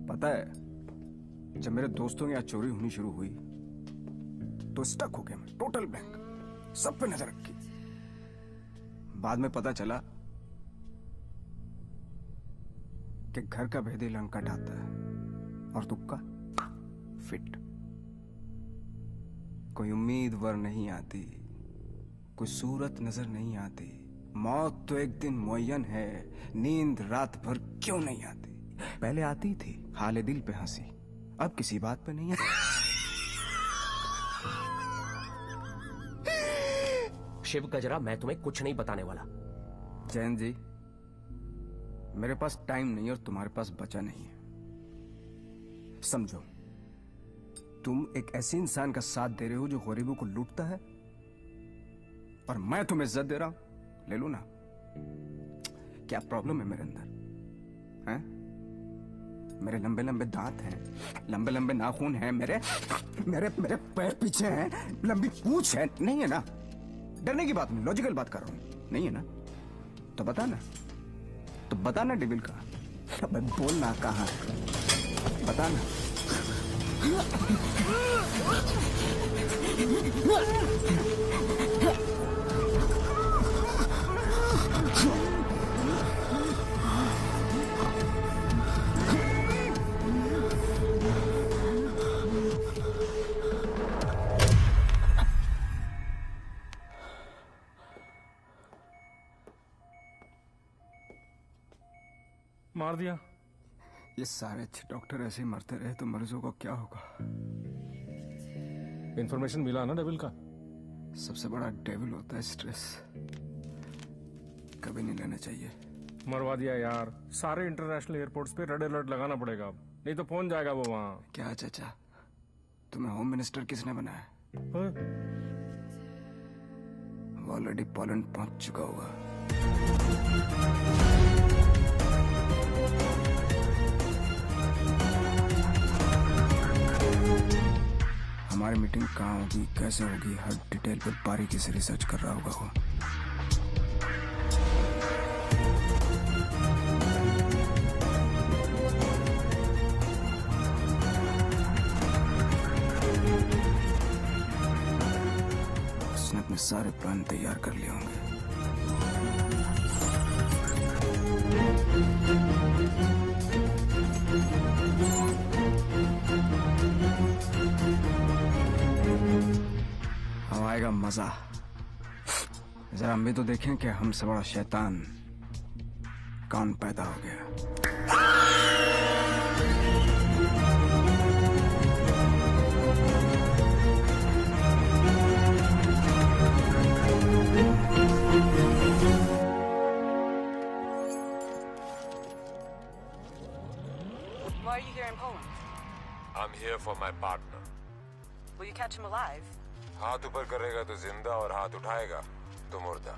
पता है, जब मेरे दोस्तों के यहाँ चोरी होनी शुरू हुई तो स्टक हो गया मैं, टोटल ब्लैंक, सब पे नजर रखी। बाद में पता चला कि घर का भेदी लंका ढाता है और तुक्का फिट। कोई उम्मीदवार नहीं आती, कोई सूरत नजर नहीं आती। मौत तो एक दिन मुअय्यन है, नींद रात भर क्यों नहीं आती? पहले आती थी हाले दिल पे हंसी, अब किसी बात पे नहीं आती। शिव गजरा, मैं तुम्हें कुछ नहीं बताने वाला। जैन जी, मेरे पास टाइम नहीं और तुम्हारे पास बचा नहीं है। समझो, तुम एक ऐसे इंसान का साथ दे रहे हो जो गरीबों को लूटता है, और मैं तुम्हें इज्जत दे रहा हूं। ले लो ना। क्या प्रॉब्लम है मेरे अंदर? हैं? मेरे लंबे लंबे दांत हैं, लंबे लंबे नाखून हैं, मेरे मेरे मेरे पैर पीछे हैं, लंबी पूंछ है। नहीं है ना? डरने की बात नहीं, लॉजिकल बात कर रहा हूं। नहीं है ना? तो बता ना, तो बता ना डेविल का। अबे बोल ना, कहाँ है? बता ना। मार दिया। ये सारे अच्छे डॉक्टर ऐसे ही मरते रहे तो मरीजों को क्या होगा? इंफॉर्मेशन मिला ना डेविल का? सबसे बड़ा डेविल होता है स्ट्रेस। कभी नहीं लेना चाहिए। मरवा दिया यार। सारे इंटरनेशनल एयरपोर्ट्स पे रेड अलर्ट लगाना पड़ेगा, नहीं तो पहुंच जाएगा वो वहां। क्या चाचा, तुम्हें होम मिनिस्टर किसने बनाया? वो ऑलरेडी पोलैंड पहुंच चुका होगा। हमारी मीटिंग कहाँ होगी, कैसे होगी, हर डिटेल पे बारीकी से रिसर्च कर रहा होगा वो। उसने अपने सारे प्लान तैयार कर लिए होंगे। अब आएगा मजा। जरा हम भी तो देखें कि हमसे बड़ा शैतान कौन पैदा हो गया। Why are you here in Poland? I'm here for my partner. Will you catch him alive? हाथ ऊपर करेगा तो जिंदा और हाथ उठाएगा तो मुर्दा.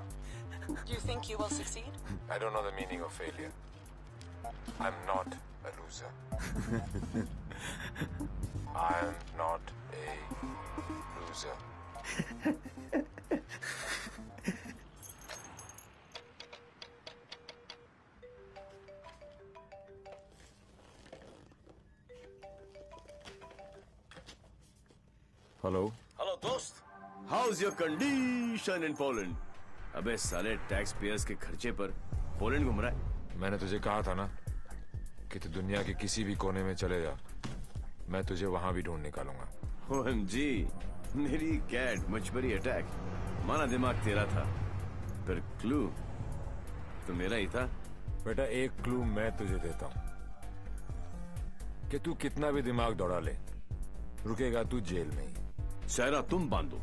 Do you think you will succeed? I don't know the meaning of failure. I'm not a loser. I am not a loser. Hello hello दोस्त, how's your condition in Poland? अबे साले टैक्स पेयर्स के खर्चे पर Poland घूम रहा है। मैंने तुझे कहा था ना कि तू दुनिया के किसी भी कोने में चले जा, मैं तुझे वहां भी ढूंढ निकालूंगा। OMG, मेरी कैट मुझ पर ही अटैक। माना दिमाग तेरा था, पर क्लू तो मेरा ही था। बेटा एक क्लू मैं तुझे देता हूं कि तू कितना भी दिमाग दौड़ा ले, रुकेगा तू जेल में ही। सहरा तुम बांधो,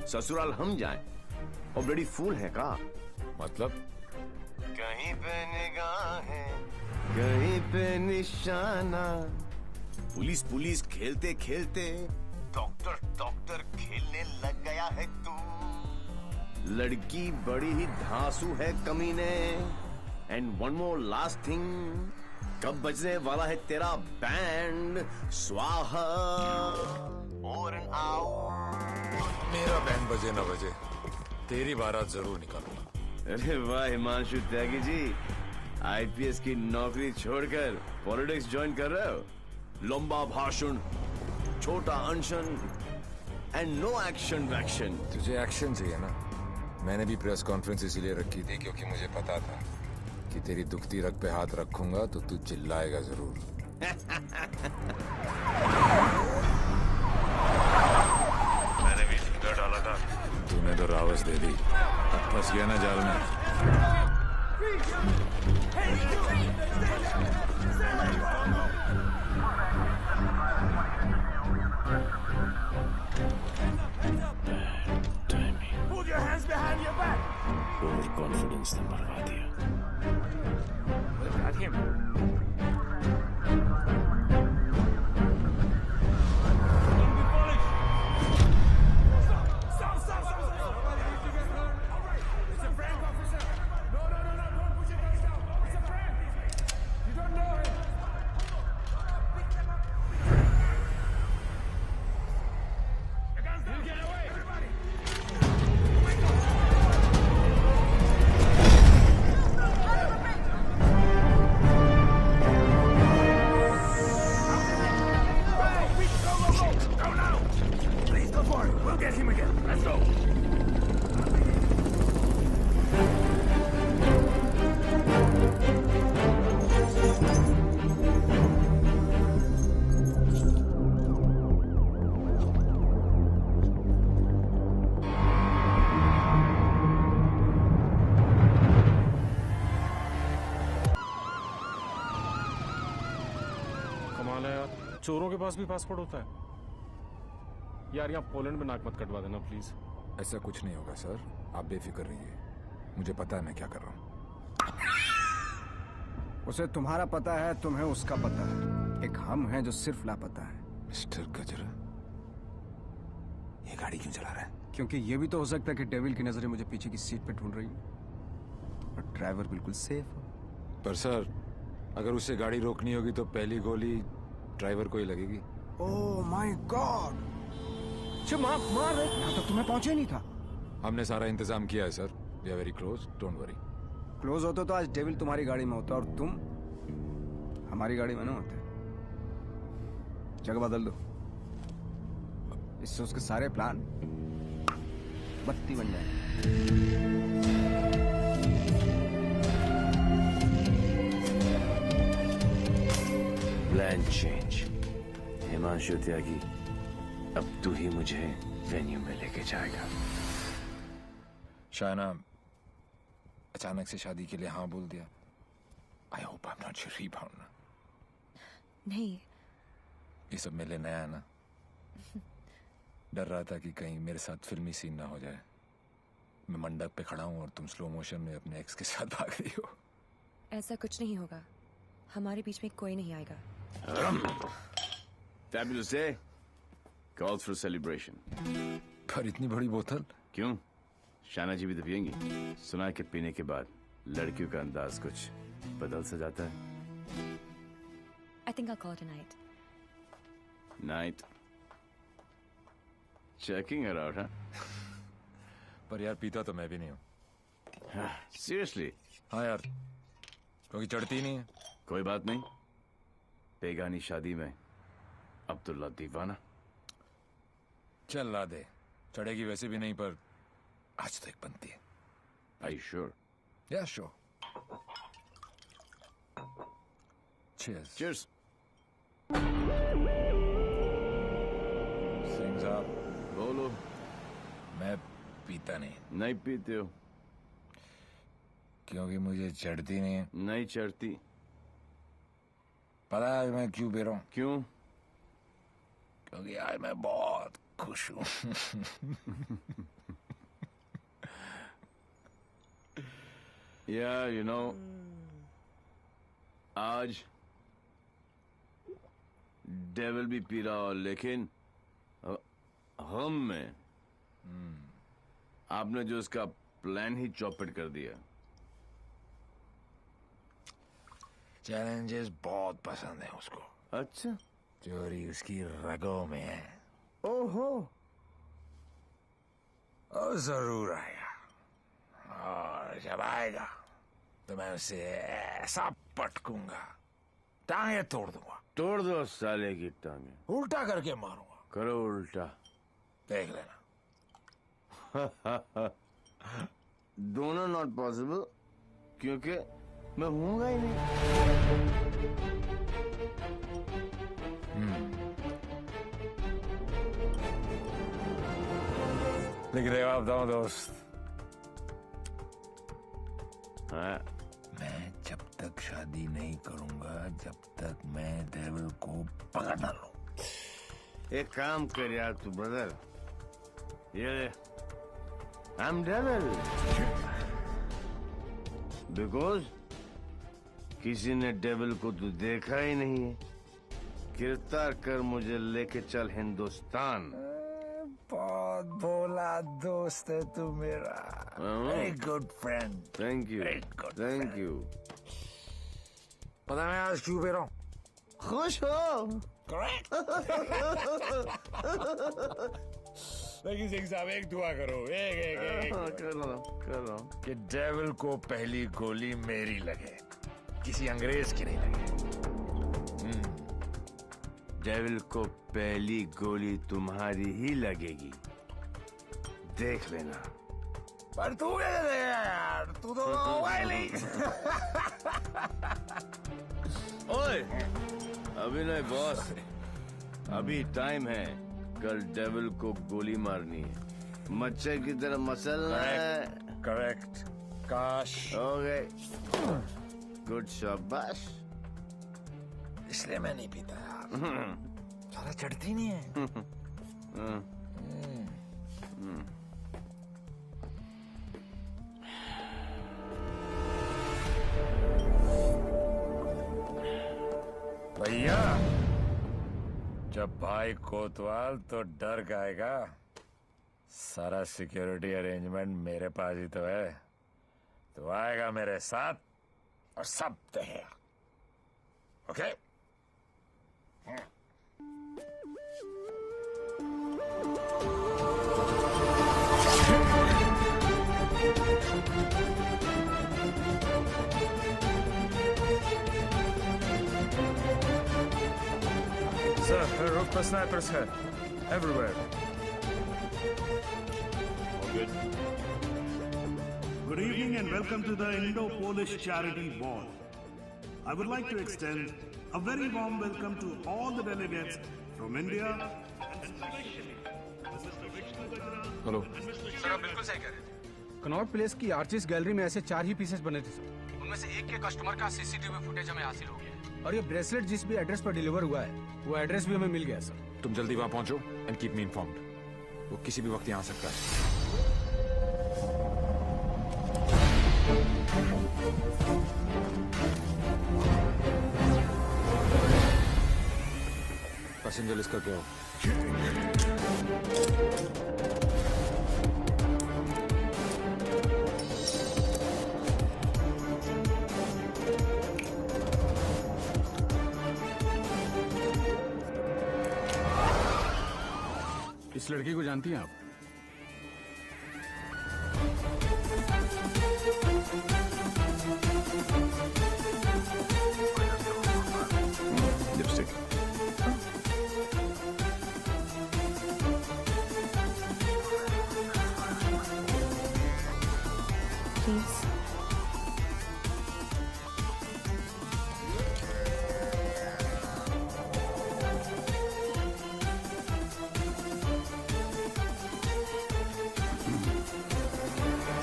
ससुराल हम जाएं। ऑलरेडी फूल है का? मतलब कहीं पे निगाहें, कहीं पे निशाना। पुलिस पुलिस खेलते खेलते डॉक्टर डॉक्टर खेलने लग गया है तू। लड़की बड़ी ही धांसू है कमीने। And one more last thing, कब बजने वाला है तेरा बैंड? स्वाहा और मेरा बैंड बजे ना बजे, तेरी बारात जरूर निकालूंगा। अरे वाह हिमांशु त्यागी जी, आईपीएस की नौकरी छोड़कर पॉलिटिक्स ज्वाइन कर रहे हो। लंबा भाषण, छोटा अनशन एंड नो एक्शन वैक्शन। तुझे एक्शन चाहिए ना? मैंने भी प्रेस कॉन्फ्रेंस इसीलिए रखी थी क्योंकि मुझे पता था कि तेरी दुखती रग पे हाथ रखूंगा तो तू चिल्लाएगा जरूर। मैंने भी झूठा डाला था, तूने तो रावस दे दी। फंस गया ना जाल में। ओवर कॉन्फिडेंस ने मरवा दिया। चोरों के पास भी पासपोर्ट होता है यार। यहाँ पोलैंड में नाक मत कटवा देना प्लीज। ऐसा कुछ नहीं होगा सर, आप बेफिक्र रहिए, मुझे पता है मैं क्या कर रहा हूँ। उसे तुम्हारा पता है, तुम्हें उसका पता है। एक हम हैं जो सिर्फ लापता है। मिस्टर गजरा, ये गाड़ी क्यों चला रहा है? क्योंकि ये भी तो हो सकता है कि डेविल की नजरें मुझे पीछे की सीट पे ढूंढ रही हैं और ड्राइवर बिल्कुल सेफ हो। पर सर, अगर उसे गाड़ी रोकनी होगी तो पहली गोली ड्राइवर को ही लगेगी। Oh my God! मार यहाँ तक तुम्हें पहुंचे नहीं था। हमने सारा इंतजाम किया है sir, we are very close, don't worry. Close होते तो आज डेविल तुम्हारी गाड़ी में होता और तुम हमारी गाड़ी में ना होते। जगह बदल दो, इससे उसके सारे प्लान बत्ती बन जाए। Plan change. हिमांशु त्यागी, अब तू ही मुझे वेन्यू में लेके जाएगा। शायना अचानक से शादी के लिए हाँ बोल दिया। I hope I am not your rebound. नहीं, ये सब मेरे लिए नया है ना। डर रहा था कि कहीं मेरे साथ फिल्मी सीन ना हो जाए। मैं मंडप पे खड़ा हूँ और तुम स्लो मोशन में अपने एक्स के साथ भाग रही हो। ऐसा कुछ नहीं होगा, हमारे बीच में कोई नहीं आएगा। Fabulous day. Calls for celebration. पर इतनी बड़ी बोतल क्यों? शाना जी भी तो पियेंगी। सुना है कि पीने के बाद लड़कियों का अंदाज कुछ बदल सा जाता है। I think I'll call it a night. Night. Checking her out, huh? पर यार पीता तो मैं भी नहीं हूँ। Seriously? हाँ यार, क्योंकि चढ़ती नहीं है। कोई बात नहीं, बेगानी शादी में अब्दुल्ला दीवाना। चल ला दे, चढ़ेगी वैसे भी नहीं, पर आज तो एक बनती है। Are you sure? Yeah, sure. Cheers. Cheers. Singh साहब, बोलो। मैं पीता नहीं। नहीं पीते हो क्योंकि मुझे चढ़ती नहीं है। नहीं चढ़ती। पता है आज मैं क्यों पी रहा हूँ? क्यों? क्योंकि आज मैं बहुत खुश हूँ। Yeah, you know, आज डेविल भी पी रहा हो, लेकिन हम में आपने जो इसका प्लान ही चौपट कर दिया। चैलेंजेस बहुत पसंद है उसको। अच्छा, चोरी उसकी रगों में है। ओहो, और जरूर आएगा, और जब आएगा तो मैं उसे ऐसा पटकूंगा, टांगे तोड़ दूंगा। तोड़ दो साले की टांगे। उल्टा करके मारूंगा। करो उल्टा, देख लेना। दोनों नॉट पॉसिबल, क्योंकि मैं हूंगा ही नहीं। लेकिन जवाब दो दोस्त। हाँ, मैं जब तक शादी नहीं करूंगा जब तक मैं डेविल को पकड़ ना लूं। एक काम कर यार तू ब्रदर, ये आई एम डेविल बिकॉज किसी ने डेविल को तू देखा ही नहीं है। गिरफ्तार कर मुझे लेके चल हिंदुस्तान। बहुत भोला दोस्त है तू मेरा। Very good friend. Thank you, thank you. पता मैं आज क्यों पी रहा हूँ? खुश हो? करेक्ट। लेकिन सिंह साहब एक दुआ करो, एक कर रहा हूँ कि डेविल को पहली गोली मेरी लगे, किसी अंग्रेज की नहीं लगे। डेविल को पहली गोली तुम्हारी ही लगेगी, देख लेना। पर तू कैसे देगा यार, तू तो मोबाइल ही। ओए, अभी नहीं बॉस, अभी टाइम है। कल डेविल को गोली मारनी है, मच्छर की तरह मसलना है। करेक्ट। काश हो गए। गुड शाबाश। इसलिए मैं नहीं पीता यार, सारा चढ़ती नहीं है। भैया, जब भाई कोतवाल तो डर गाएगा। सारा सिक्योरिटी अरेंजमेंट मेरे पास ही तो है, तो आएगा मेरे साथ और सब देगा। ओके? Sir, roof पर snipers है, everywhere. Good. Good evening and welcome to the Indo-Polish Charity Ball. I would like to extend a very warm welcome to all the delegates from India. Hello sir, आप बिल्कुल सही कह रहे थे। Connaught place की artist gallery में ऐसे 4 ही pieces बने थे सर। उनमें से एक के कस्टमर का सीसीटीवी फुटेज हमें हासिल हो गया है। और ये ब्रेसलेट जिस भी एड्रेस पर डिलीवर हुआ है, वो एड्रेस भी हमें मिल गया सर। तुम जल्दी वहां पहुंचो एंड कीप मी इन्फॉर्म्ड। वो किसी भी वक्त यहाँ आ सकता है। पैसेंजर लिस्ट का क्या हो? इस लड़की को जानती हैं आप? Lipstick. Please.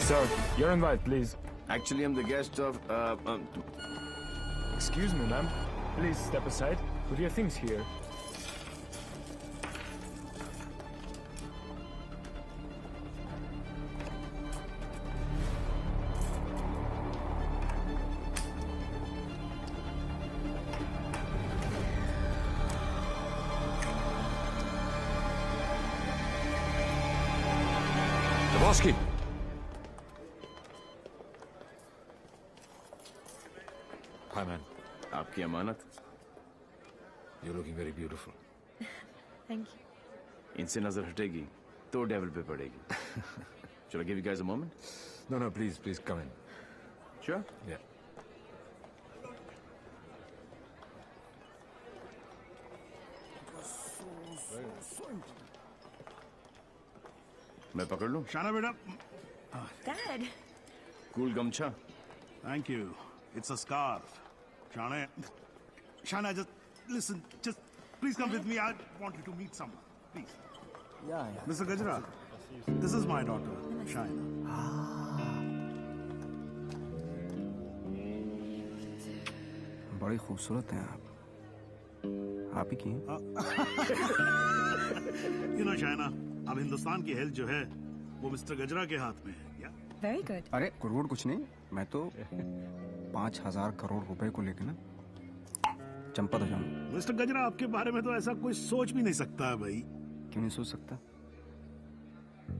Sir, your invite, please. Actually, I'm the guest of. Excuse me, ma'am. Please step aside. Put your things here. Lebowski. Hi, man. आपकी अमानत. You're looking very beautiful. Thank you. इनसे नजर हटेगी तो डेविल पे पड़ेगी. Shall I give you guys a moment? No, please come in. Sure. Yeah. मैं पकड़ लूं? शाना बेटा. Dad. Cool गमछा. Thank you. It's a scarf. Shana, just listen. Just please come with me. I want you to meet someone. Please. Yeah. Mr. Gajra, this is my daughter, Shana. बड़ी खूबसूरत हैं आप. आप ही की हैं? You know, Shana, अब हिंदुस्तान की health जो है वो मिस्टर गजरा के हाथ में है. Very good. अरे करोड़ कुछ नहीं, मैं तो 5,000 करोड़ रुपए को लेके ना चंपा तो जाऊंगा. मिस्टर गजरा, आपके बारे में तो ऐसा कोई सोच भी नहीं सकता है भाई. क्यों नहीं सोच सकता?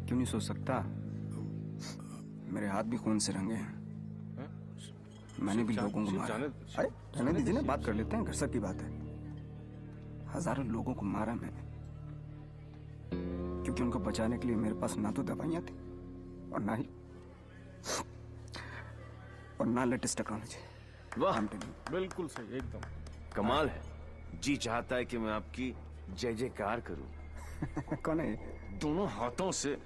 क्यों नहीं सोच सकता? मेरे हाथ भी खून से रंगे हैं. मैंने भी लोगों को मारा. अरे रहने दीजिए ना, बात कर लेते हैं. घर सब की बात है. हजारों लोगों को मारा मैंने, क्योंकि उनको बचाने के लिए मेरे पास ना तो दवाइयां थी और ना लेटेस्ट टेक्नोलॉजी. वाह, बिल्कुल सही, एकदम कमाल है. जी चाहता है कि मैं आपकी जय जयकार करूं. कौन है? दोनों हाथों से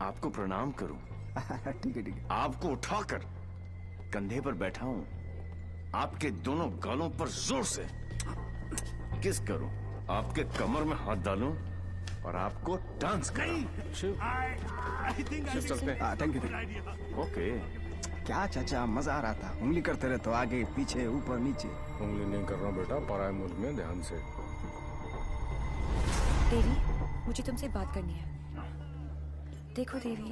आपको प्रणाम करूं. ठीक है. आपको उठाकर कंधे पर बैठा हूं, आपके दोनों गालों पर जोर से किस करूं, आपके कमर में हाथ डालूं और आपको डांस करूं. Thank you. ओके. क्या चाचा, मजा आ रहा था. उंगली करते रहे तो आगे पीछे ऊपर नीचे. उंगली नहीं कर रहा बेटा, पराये मुल्क में ध्यान से. देवी, मुझे तुमसे बात करनी है. देखो देवी,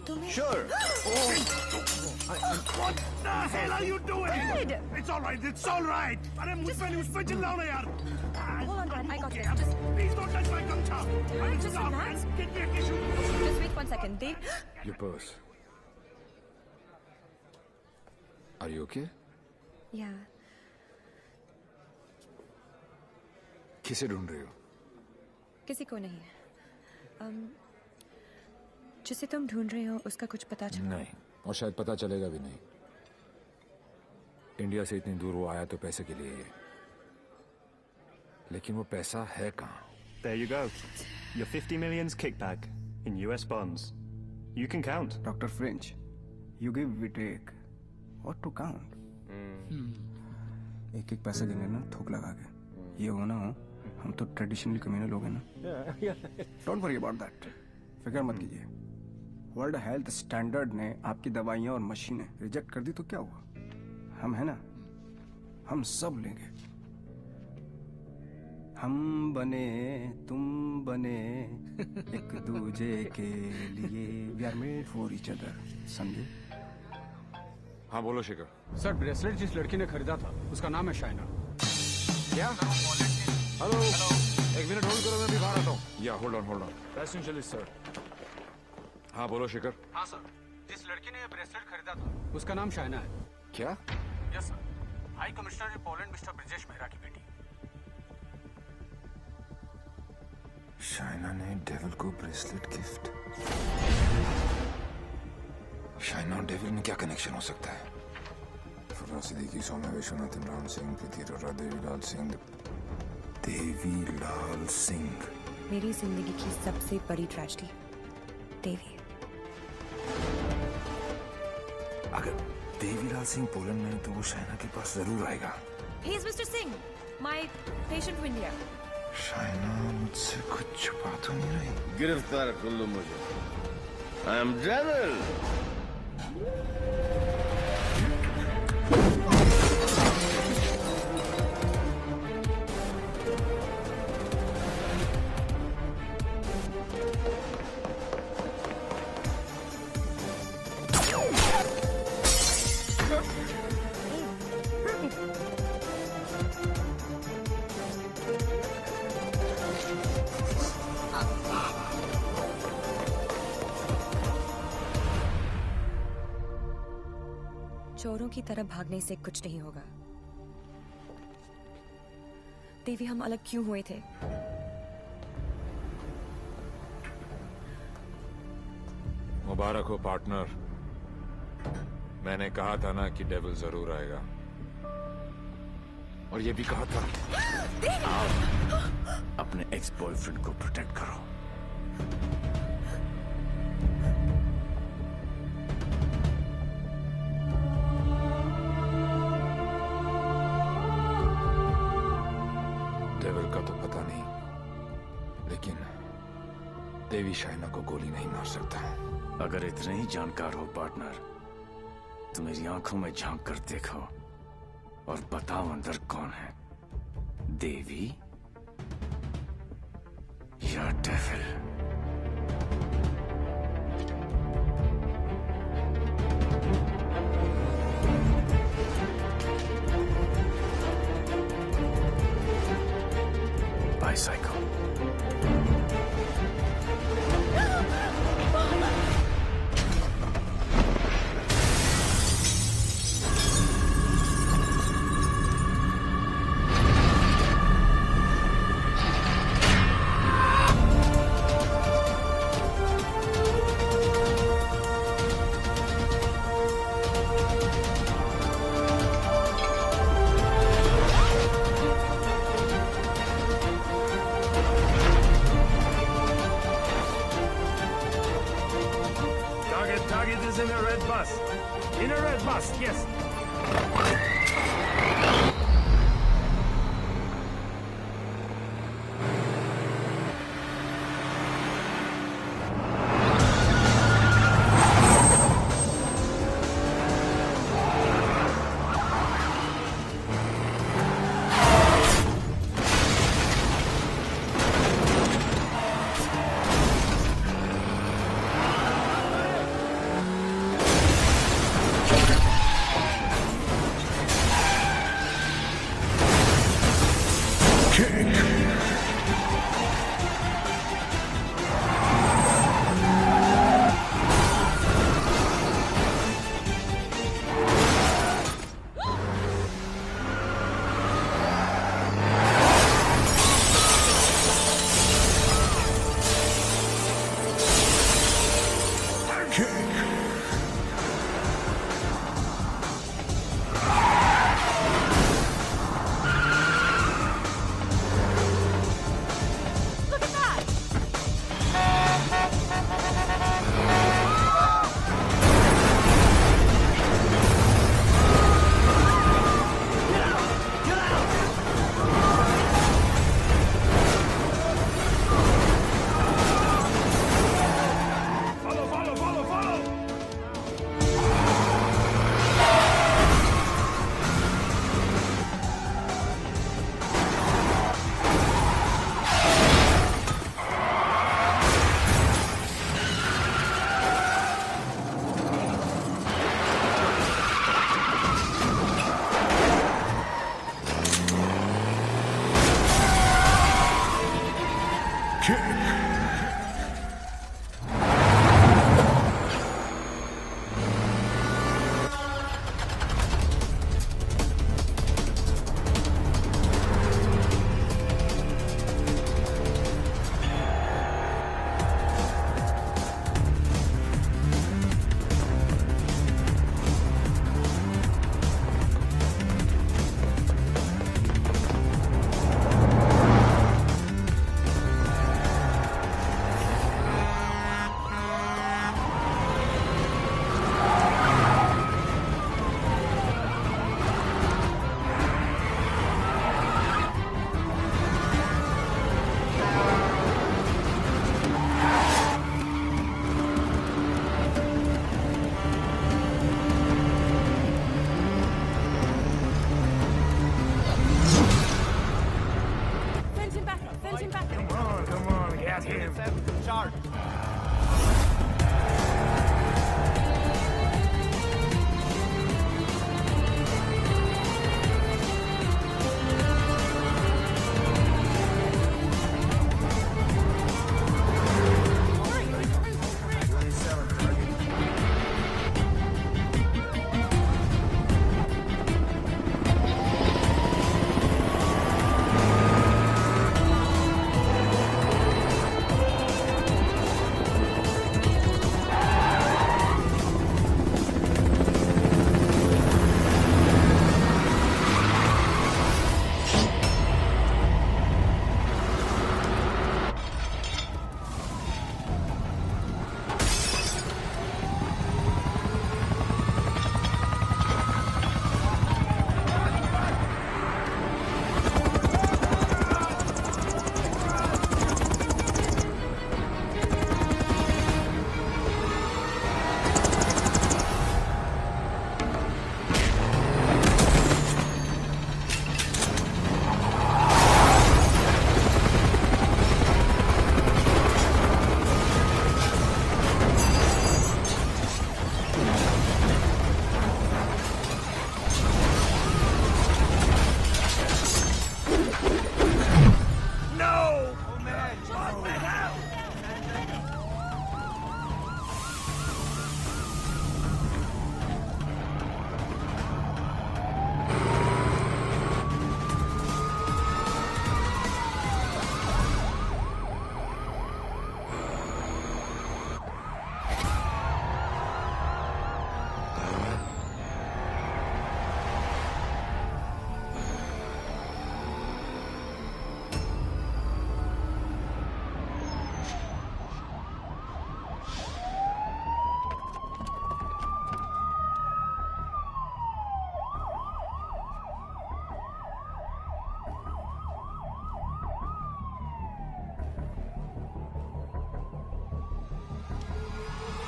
तुम्हें. Sure. What the hell are you doing? Dad! It's all right. It's all right. अरे मुझ पे चिल्लाओ ना यार. Hold on, Dad. I got this. Please don't touch my gumcha. Just relax. Get me a tissue. Just wait 1 second, Dave. Your purse. Are you okay? Yeah. किसे ढूंढ रही हो? किसी को नहीं. जिसे तुम ढूंढ रहे हो उसका कुछ पता चला? नहीं, और शायद पता चलेगा भी नहीं. इंडिया से इतनी दूर वो आया तो पैसे के लिए ही. लेकिन वो पैसा है कहाँ? There you go. Your 50 million's kickback in US bonds. You can count. Dr. French, you give, we take. What to count? एक पैसे गिने ना थूक लगा के. ये हो ना हो, हम तो ट्रेडिशनली कम्युनल लोग हैं ना. Don't worry about that. फिक्र मत कीजिए. वर्ल्ड हेल्थ स्टैंडर्ड ने आपकी दवाइयां और मशीनें रिजेक्ट कर दी तो क्या हुआ? हम है ना, हम सब लेंगे. हम बने तुम बने एक दूजे के लिए. We are made for each other. समझे? हाँ बोलो शिखर. सर, ब्रेसलेट जिस लड़की ने खरीदा था उसका नाम है शाइना. क्या? हेलो, एक मिनट होल्ड करो, मैं भी बाहर आता हूँ. या होल्ड ऑन. Passenger sir. हाँ बोलो शिखर. हाँ सर, जिस लड़की ने ये ब्रेसलेट खरीदा था उसका नाम शाइना है. क्या? Yes sir. High commissioner in Poland mister Brijesh Mehra की बेटी. शाइना ने डेविल को ब्रेसलेट गिफ्ट. शाइना और डेविल में क्या कनेक्शन हो सकता है? फराज सिद्दीकी, सौम्या विश्वनाथन, राम सिंह, प्रीति अरोरा, देवीलाल सिंह. देवीलाल सिंह. मेरी जिंदगी की सबसे बड़ी ट्रेजेडी. देवी. अगर देवीलाल सिंह पोलैंड में है तो वो शाइना के पास जरूर आएगा. He is Mr. Singh, my patient from India. Shaina मुझसे कुछ छुपा तो नहीं रही? गिरफ्तार कर लो मुझे. I am Devil. चोरों की तरह भागने से कुछ नहीं होगा। देवी, हम अलग क्यों हुए थे? मुबारक हो पार्टनर। मैंने कहा था ना कि डेविल जरूर आएगा, और ये भी कहा था। अपने एक्स बॉयफ्रेंड को प्रोटेक्ट करो। डेविल का तो पता नहीं, लेकिन देवी शाइना को गोली नहीं मार सकता। अगर इतने ही जानकार हो पार्टनर, तो मेरी आंखों में झांक कर देखो और बताओ अंदर कौन है, देवी या devil? Bicycle. Target is in a red bus. In a red bus, yes.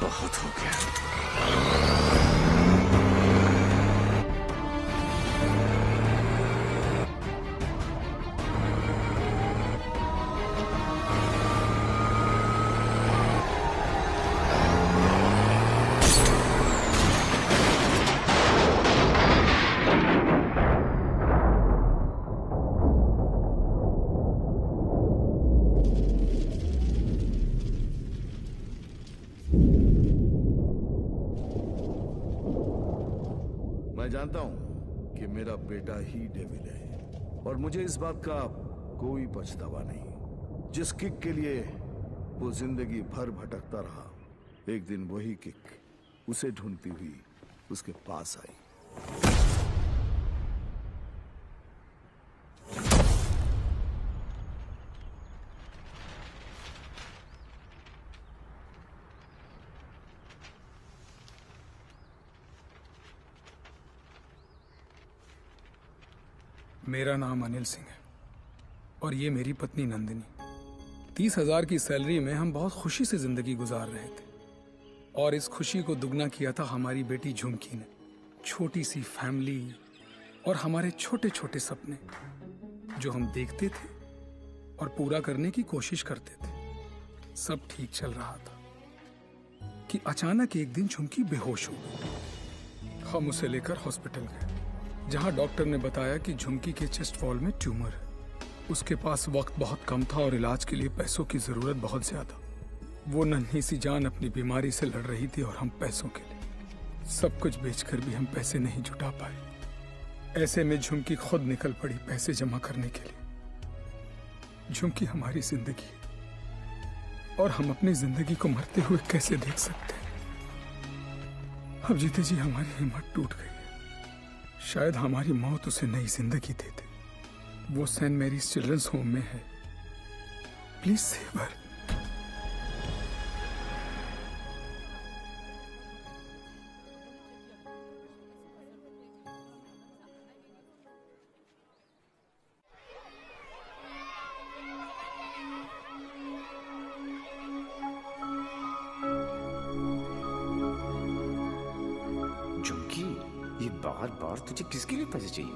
बहुत हो गया। मैं जानता हूं कि मेरा बेटा ही डेविल है और मुझे इस बात का कोई पछतावा नहीं। जिस किक के लिए वो जिंदगी भर भटकता रहा, एक दिन वही किक उसे ढूंढती हुई उसके पास आई। मेरा नाम अनिल सिंह है और ये मेरी पत्नी नंदिनी। 30,000 की सैलरी में हम बहुत खुशी से जिंदगी गुजार रहे थे और इस खुशी को दुगना किया था हमारी बेटी झुमकी ने। छोटी सी फैमिली और हमारे छोटे छोटे सपने जो हम देखते थे और पूरा करने की कोशिश करते थे। सब ठीक चल रहा था कि अचानक एक दिन झुमकी बेहोश हो गई। हम उसे लेकर हॉस्पिटल गए जहां डॉक्टर ने बताया कि झुमकी के चेस्ट वॉल में ट्यूमर है। उसके पास वक्त बहुत कम था और इलाज के लिए पैसों की जरूरत बहुत ज्यादा। वो नन्ही सी जान अपनी बीमारी से लड़ रही थी और हम पैसों के लिए सब कुछ बेचकर भी हम पैसे नहीं जुटा पाए। ऐसे में झुमकी खुद निकल पड़ी पैसे जमा करने के लिए। झुमकी हमारी जिंदगी है और हम अपनी जिंदगी को मरते हुए कैसे देख सकते हैं। अब जीते जी हमारी हिम्मत टूट गई। शायद हमारी मौत उसे नई जिंदगी दे दे। वो सेंट मैरीज चिल्ड्रंस होम में है। Please save her. झुमकी, ये बार बार तुझे किसके लिए पैसे चाहिए?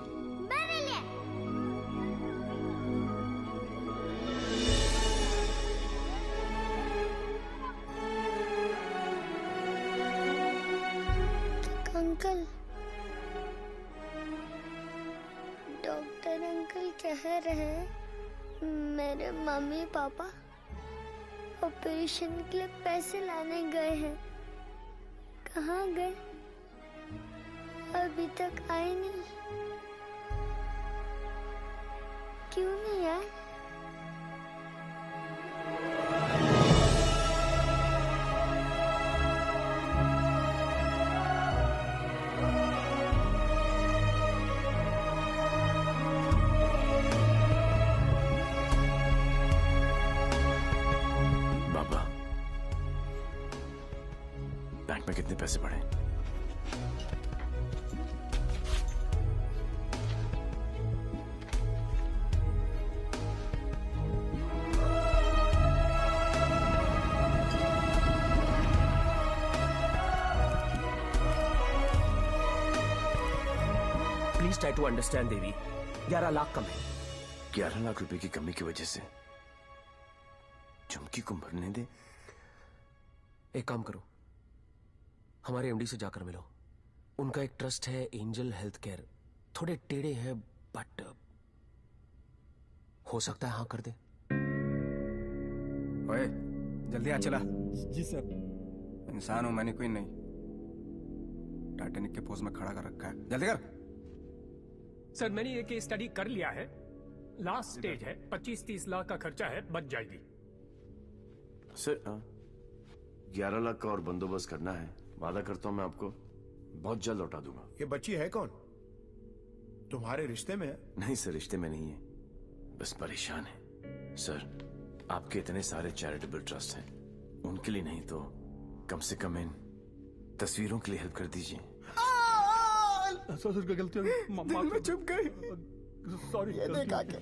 मेरे लिए। अंकल, डॉक्टर अंकल कह रहे हैं मेरे मम्मी पापा ऑपरेशन के लिए पैसे लाने गए हैं। कहाँ गए? अभी तक आए नहीं। क्यों नहीं आए? बाबा, बैंक में कितने पैसे पड़े? प्लीज ट्राई टू अंडरस्टैंड देवी। 11 लाख कम है। 11 लाख रुपए की कमी की वजह से झुमकी को मरने दे? एक काम करो, हमारे एमडी से जाकर मिलो। उनका एक ट्रस्ट है एंजल हेल्थ केयर। थोड़े टेढ़े हैं बट हो सकता है हाँ कर दे। ओए, जल्दी आ चला। जी सर। इंसान हूं मैंने, कोई नहीं। टाइटैनिक के पोज में खड़ा कर रखा है। जल्दी कर। सर मैंने ये केस स्टडी कर लिया है। लास्ट स्टेज है। 25-30 लाख का खर्चा है, बच जाएगी। सर 11 लाख का और बंदोबस्त करना है। वादा करता हूं मैं आपको बहुत जल्द लौटा दूंगा। ये बच्ची है कौन? तुम्हारे रिश्ते में है? नहीं सर, रिश्ते में नहीं है, बस परेशान है। सर आपके इतने सारे चैरिटेबल ट्रस्ट हैं, उनके लिए नहीं तो कम से कम इन तस्वीरों के लिए हेल्प कर दीजिए। ससुर की गलती दिल में चुप गई। सॉरी। ये देखा के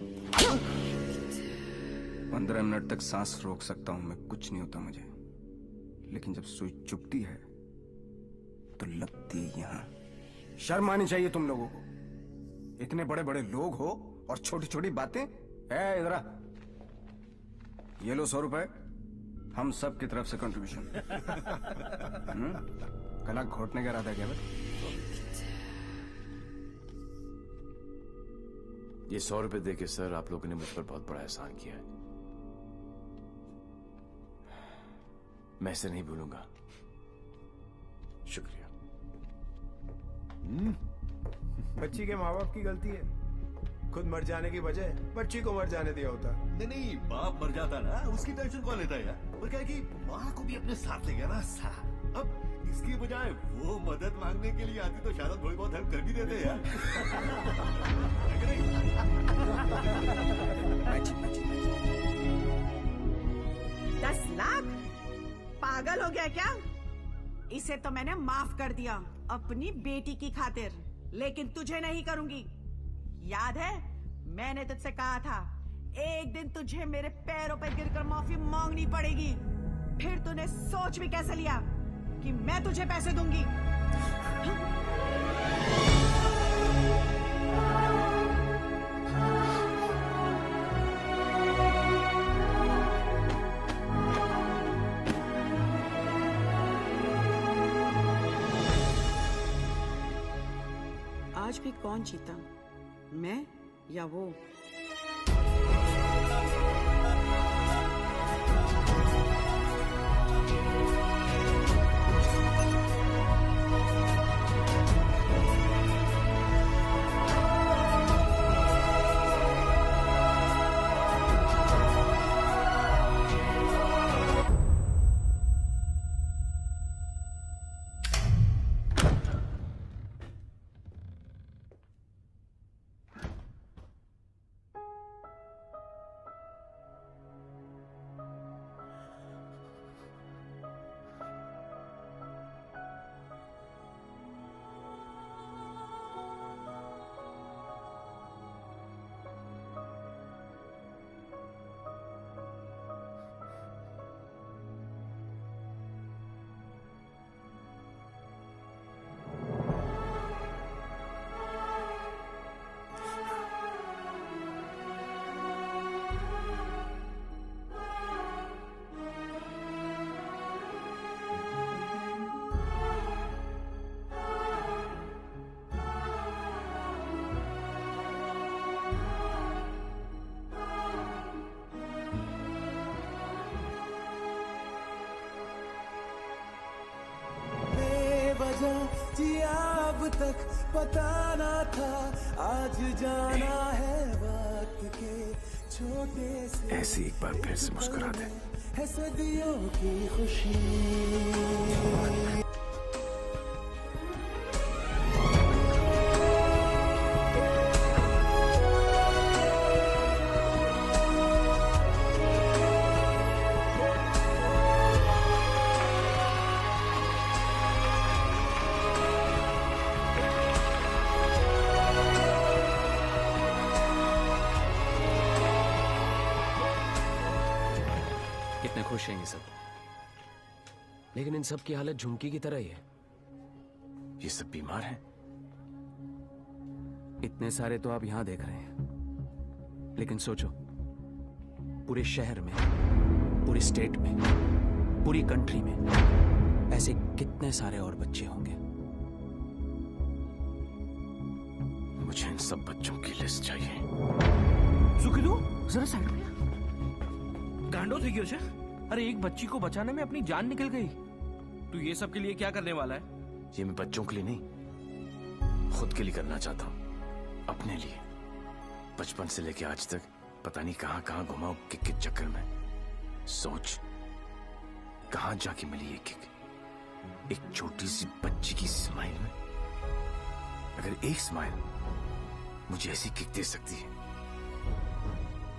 15 मिनट तक सांस रोक सकता हूं मैं, कुछ नहीं होता मुझे। लेकिन जब सुई चुभती है तो लगती है यहां। शर्म आनी चाहिए तुम लोगों को। इतने बड़े बड़े लोग हो और छोटी छोटी बातें। इधर आ, ये लो 100 रुपए, हम सब की तरफ से कंट्रीब्यूशन। गला घोटने का इरादा क्या? ये 100 रुपए देके सर आप लोगों ने मुझ पर बहुत बड़ा एहसान किया है। मैं इसे नहीं भूलूंगा। शुक्रिया। बच्ची के माँ बाप की गलती है, खुद मर जाने की बजाय बच्ची को मर जाने दिया होता। नहीं, बाप मर जाता ना, उसकी टेंशन कौन लेता है यार? और क्या है कि माँ को भी अपने साथ ले गया ना साला। अब इसकी बजाय वो मदद मांगने के लिए आती तो शायद थोड़ी बहुत हेल्प कर भी देते यार। 10 लाख? पागल हो गया क्या? इसे तो मैंने माफ कर दिया अपनी बेटी की खातिर, लेकिन तुझे नहीं करूंगी। याद है मैंने तुझसे कहा था एक दिन तुझे मेरे पैरों पर गिरकर माफी मांगनी पड़ेगी। फिर तूने सोच भी कैसे लिया कि मैं तुझे पैसे दूंगी? आज भी कौन जीता, मैं या वो? जिया अब तक पता ना था, आज जाना है वक्त के छोटे से। ऐसे एक बार फिर से मुस्कुरा दे। है सदियों की खुशी। खुश हैं ये सब, लेकिन इन सब की हालत झुमकी की तरह ही है। ये सब बीमार हैं। इतने सारे तो आप यहां देख रहे हैं, लेकिन सोचो पूरे शहर में, पूरी स्टेट में, पूरी कंट्री में ऐसे कितने सारे और बच्चे होंगे। मुझे इन सब बच्चों की लिस्ट चाहिए। सुखिलू जरा साइड में। गांडो थी क्यों? अरे एक बच्ची को बचाने में अपनी जान निकल गई। तू ये सब के लिए क्या करने वाला है? ये मैं बच्चों के लिए नहीं, खुद के लिए करना चाहता हूँ, अपने लिए। बचपन से लेके आज तक पता नहीं कहां कहां घुमाऊं किक के चक्कर में। सोच कहां जाके मिली ये किक, एक छोटी सी बच्ची की स्माइल में। अगर एक स्माइल मुझे ऐसी किक दे सकती है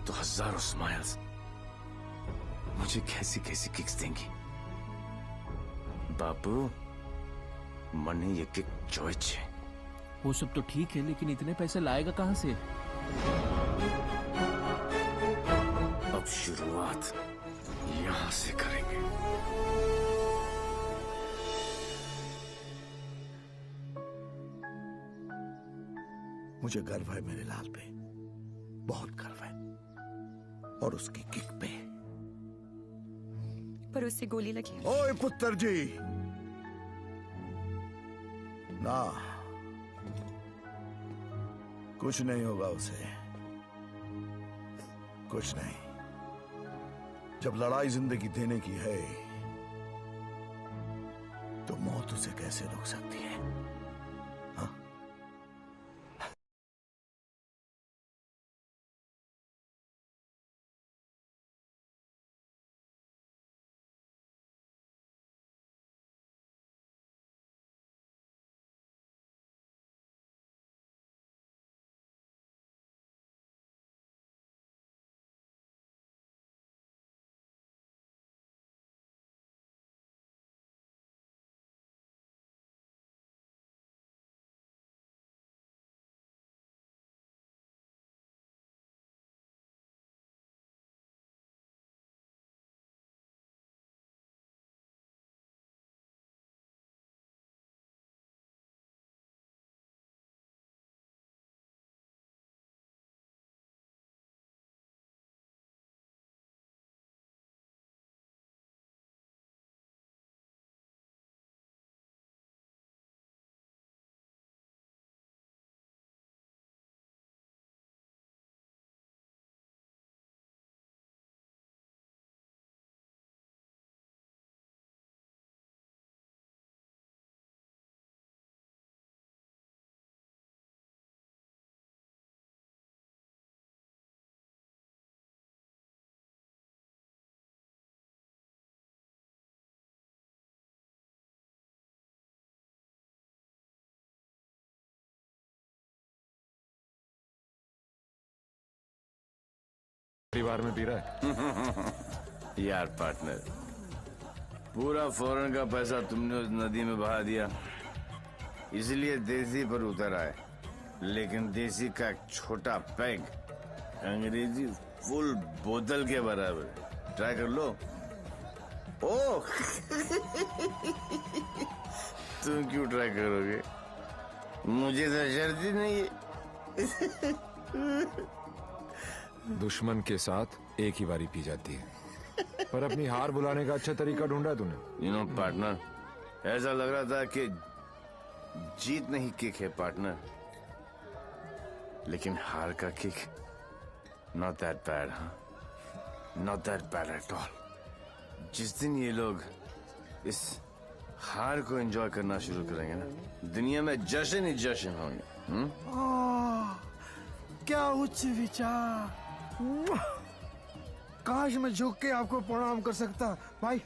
तो हजारों स्माइल्स मुझे कैसी कैसी किक्स देंगी। बाबू मने ये किक चॉइस है। वो सब तो ठीक है, लेकिन इतने पैसे लाएगा कहां से? अब शुरुआत यहां से करेंगे। मुझे गर्व है मेरे लाल पे, बहुत गर्व है, और उसकी किक पे। पर उससे गोली लगी। ओए पुत्र जी, ना, कुछ नहीं होगा उसे, कुछ नहीं। जब लड़ाई जिंदगी देने की है तो मौत उसे कैसे रोक सकती है? हाँ? परिवार में पी रहा है? यार पार्टनर, पूरा फॉरेन का पैसा तुमने उस नदी में बहा दिया, इसलिए देसी पर उतर आए। लेकिन देसी का एक छोटा पैग अंग्रेजी फुल बोतल के बराबर। ट्राई कर लो। ओह तुम क्यों ट्राई करोगे? मुझे तो शर्त ही नहीं है। दुश्मन के साथ एक ही बारी पी जाती है, पर अपनी हार बुलाने का अच्छा तरीका ढूंढा तूने। यू नो पार्टनर, ऐसा लग रहा था कि जीत नहीं किक है पार्टनर, लेकिन हार का किक नॉट दैट बैड। हाँ, not that bad at all. जिस दिन ये लोग इस हार को एंजॉय करना शुरू करेंगे ना, दुनिया में जश्न ही जश्न होंगे। क्या उच्च विचार! काश मैं झुक के आपको प्रणाम कर सकता। भाई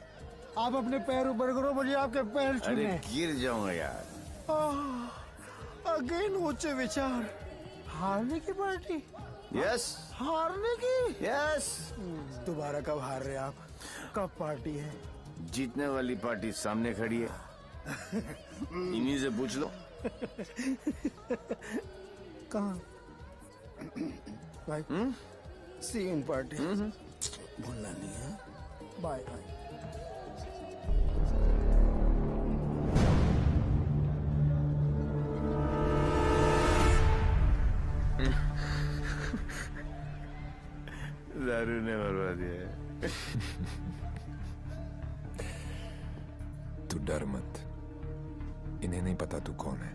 आप अपने पैर ऊपर करो, मुझे आपके पैर छूने। अरे गिर जाऊंगा यार। अगेन उच्च विचार। हारने की पार्टी? यस। हारने की? यस। दोबारा कब हार रहे आप? कब पार्टी है? जीतने वाली पार्टी सामने खड़ी है, इन्हीं से पूछ लो। कहाँ? भाई सी इन पार्टी। भूलना नहीं है। Bye bye. दारू ने बर्बाद दिया। तू डर मत, इन्हें नहीं पता तू कौन है,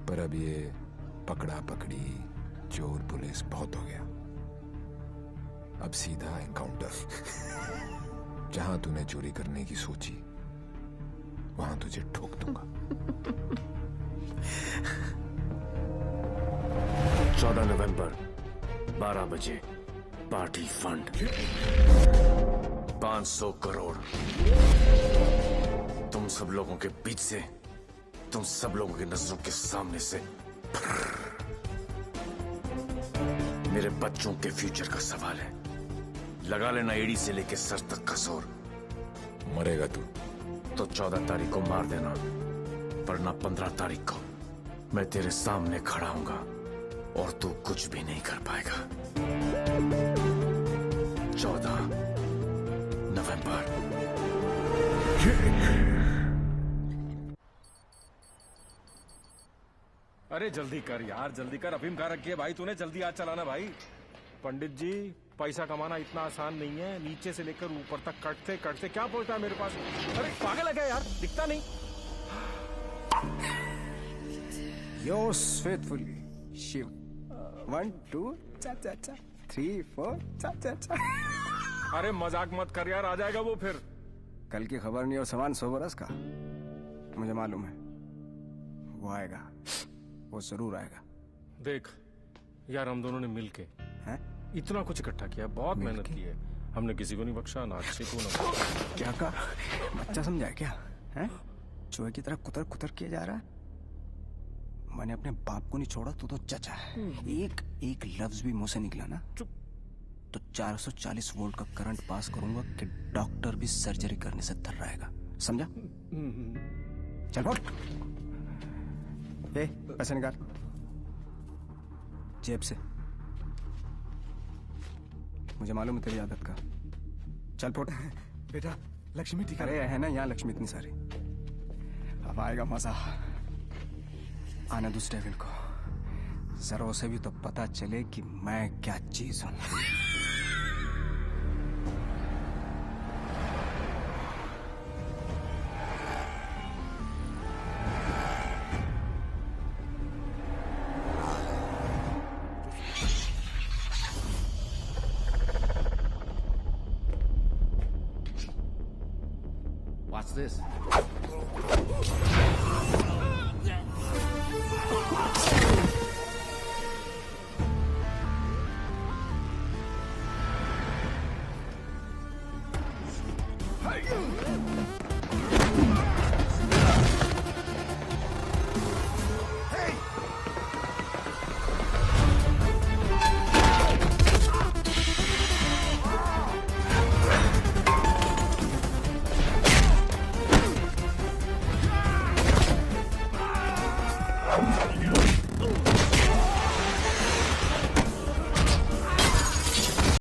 पर अब ये पकड़ा पकड़ी चोर पुलिस बहुत हो गया। अब सीधा एनकाउंटर। जहां तूने चोरी करने की सोची वहां तुझे ठोक दूंगा। 14 नवंबर 12 बजे पार्टी फंड 500 करोड़ तुम सब लोगों के बीच से, तुम सब लोगों की नजरों के सामने से। मेरे बच्चों के फ्यूचर का सवाल है, लगा लेना एड़ी से लेके सर तक का जोर। मरेगा तू तो 14 तारीख को मार देना, वरना 15 तारीख को मैं तेरे सामने खड़ा हूंगा और तू कुछ भी नहीं कर पाएगा। 14 नवंबर। अरे जल्दी कर यार, जल्दी कर। अफीम खा रखी है भाई तूने, जल्दी आज चलाना भाई। पंडित जी, पैसा कमाना इतना आसान नहीं है। नीचे से लेकर ऊपर तक कटते कटते क्या पहुंचता है मेरे पास। अरे पागल है क्या यार, दिखता नहीं। Yours faithfully, Shiv. 1 2 cha 3 4 cha। अरे मजाक मत कर यार, आ जाएगा वो फिर। कल की खबर नहीं और सामान 100 बरस का, मुझे मालूम है वो आएगा, वो जरूर आएगा। देख यार, हम दोनों ने मिलके हैं इतना कुछ इकट्ठा किया, बहुत मेहनत की है हमने, किसी को नहीं बख्शा, ना अच्छे को ना। क्या कहा? बच्चा समझा है क्या? हैं? चूहे की तरह कुतर कुतर किया जा रहा है। मैंने अपने बाप को नहीं छोड़ा, तो चचा है। एक लफ्ज भी मुंह से निकला ना तो 440 वोल्ट का करंट पास करूंगा कि डॉक्टर भी सर्जरी करने से थर रहेगा, समझा? चल उठ। पैसे निकाल जेब से, मुझे मालूम है तेरी आदत का। चल फुट। बेटा लक्ष्मी ठीक अरे है ना यहाँ लक्ष्मी इतनी सारी, अब आएगा मजा। आने दूस डेविल को, जरा उसे भी तो पता चले कि मैं क्या चीज हूं। What's this?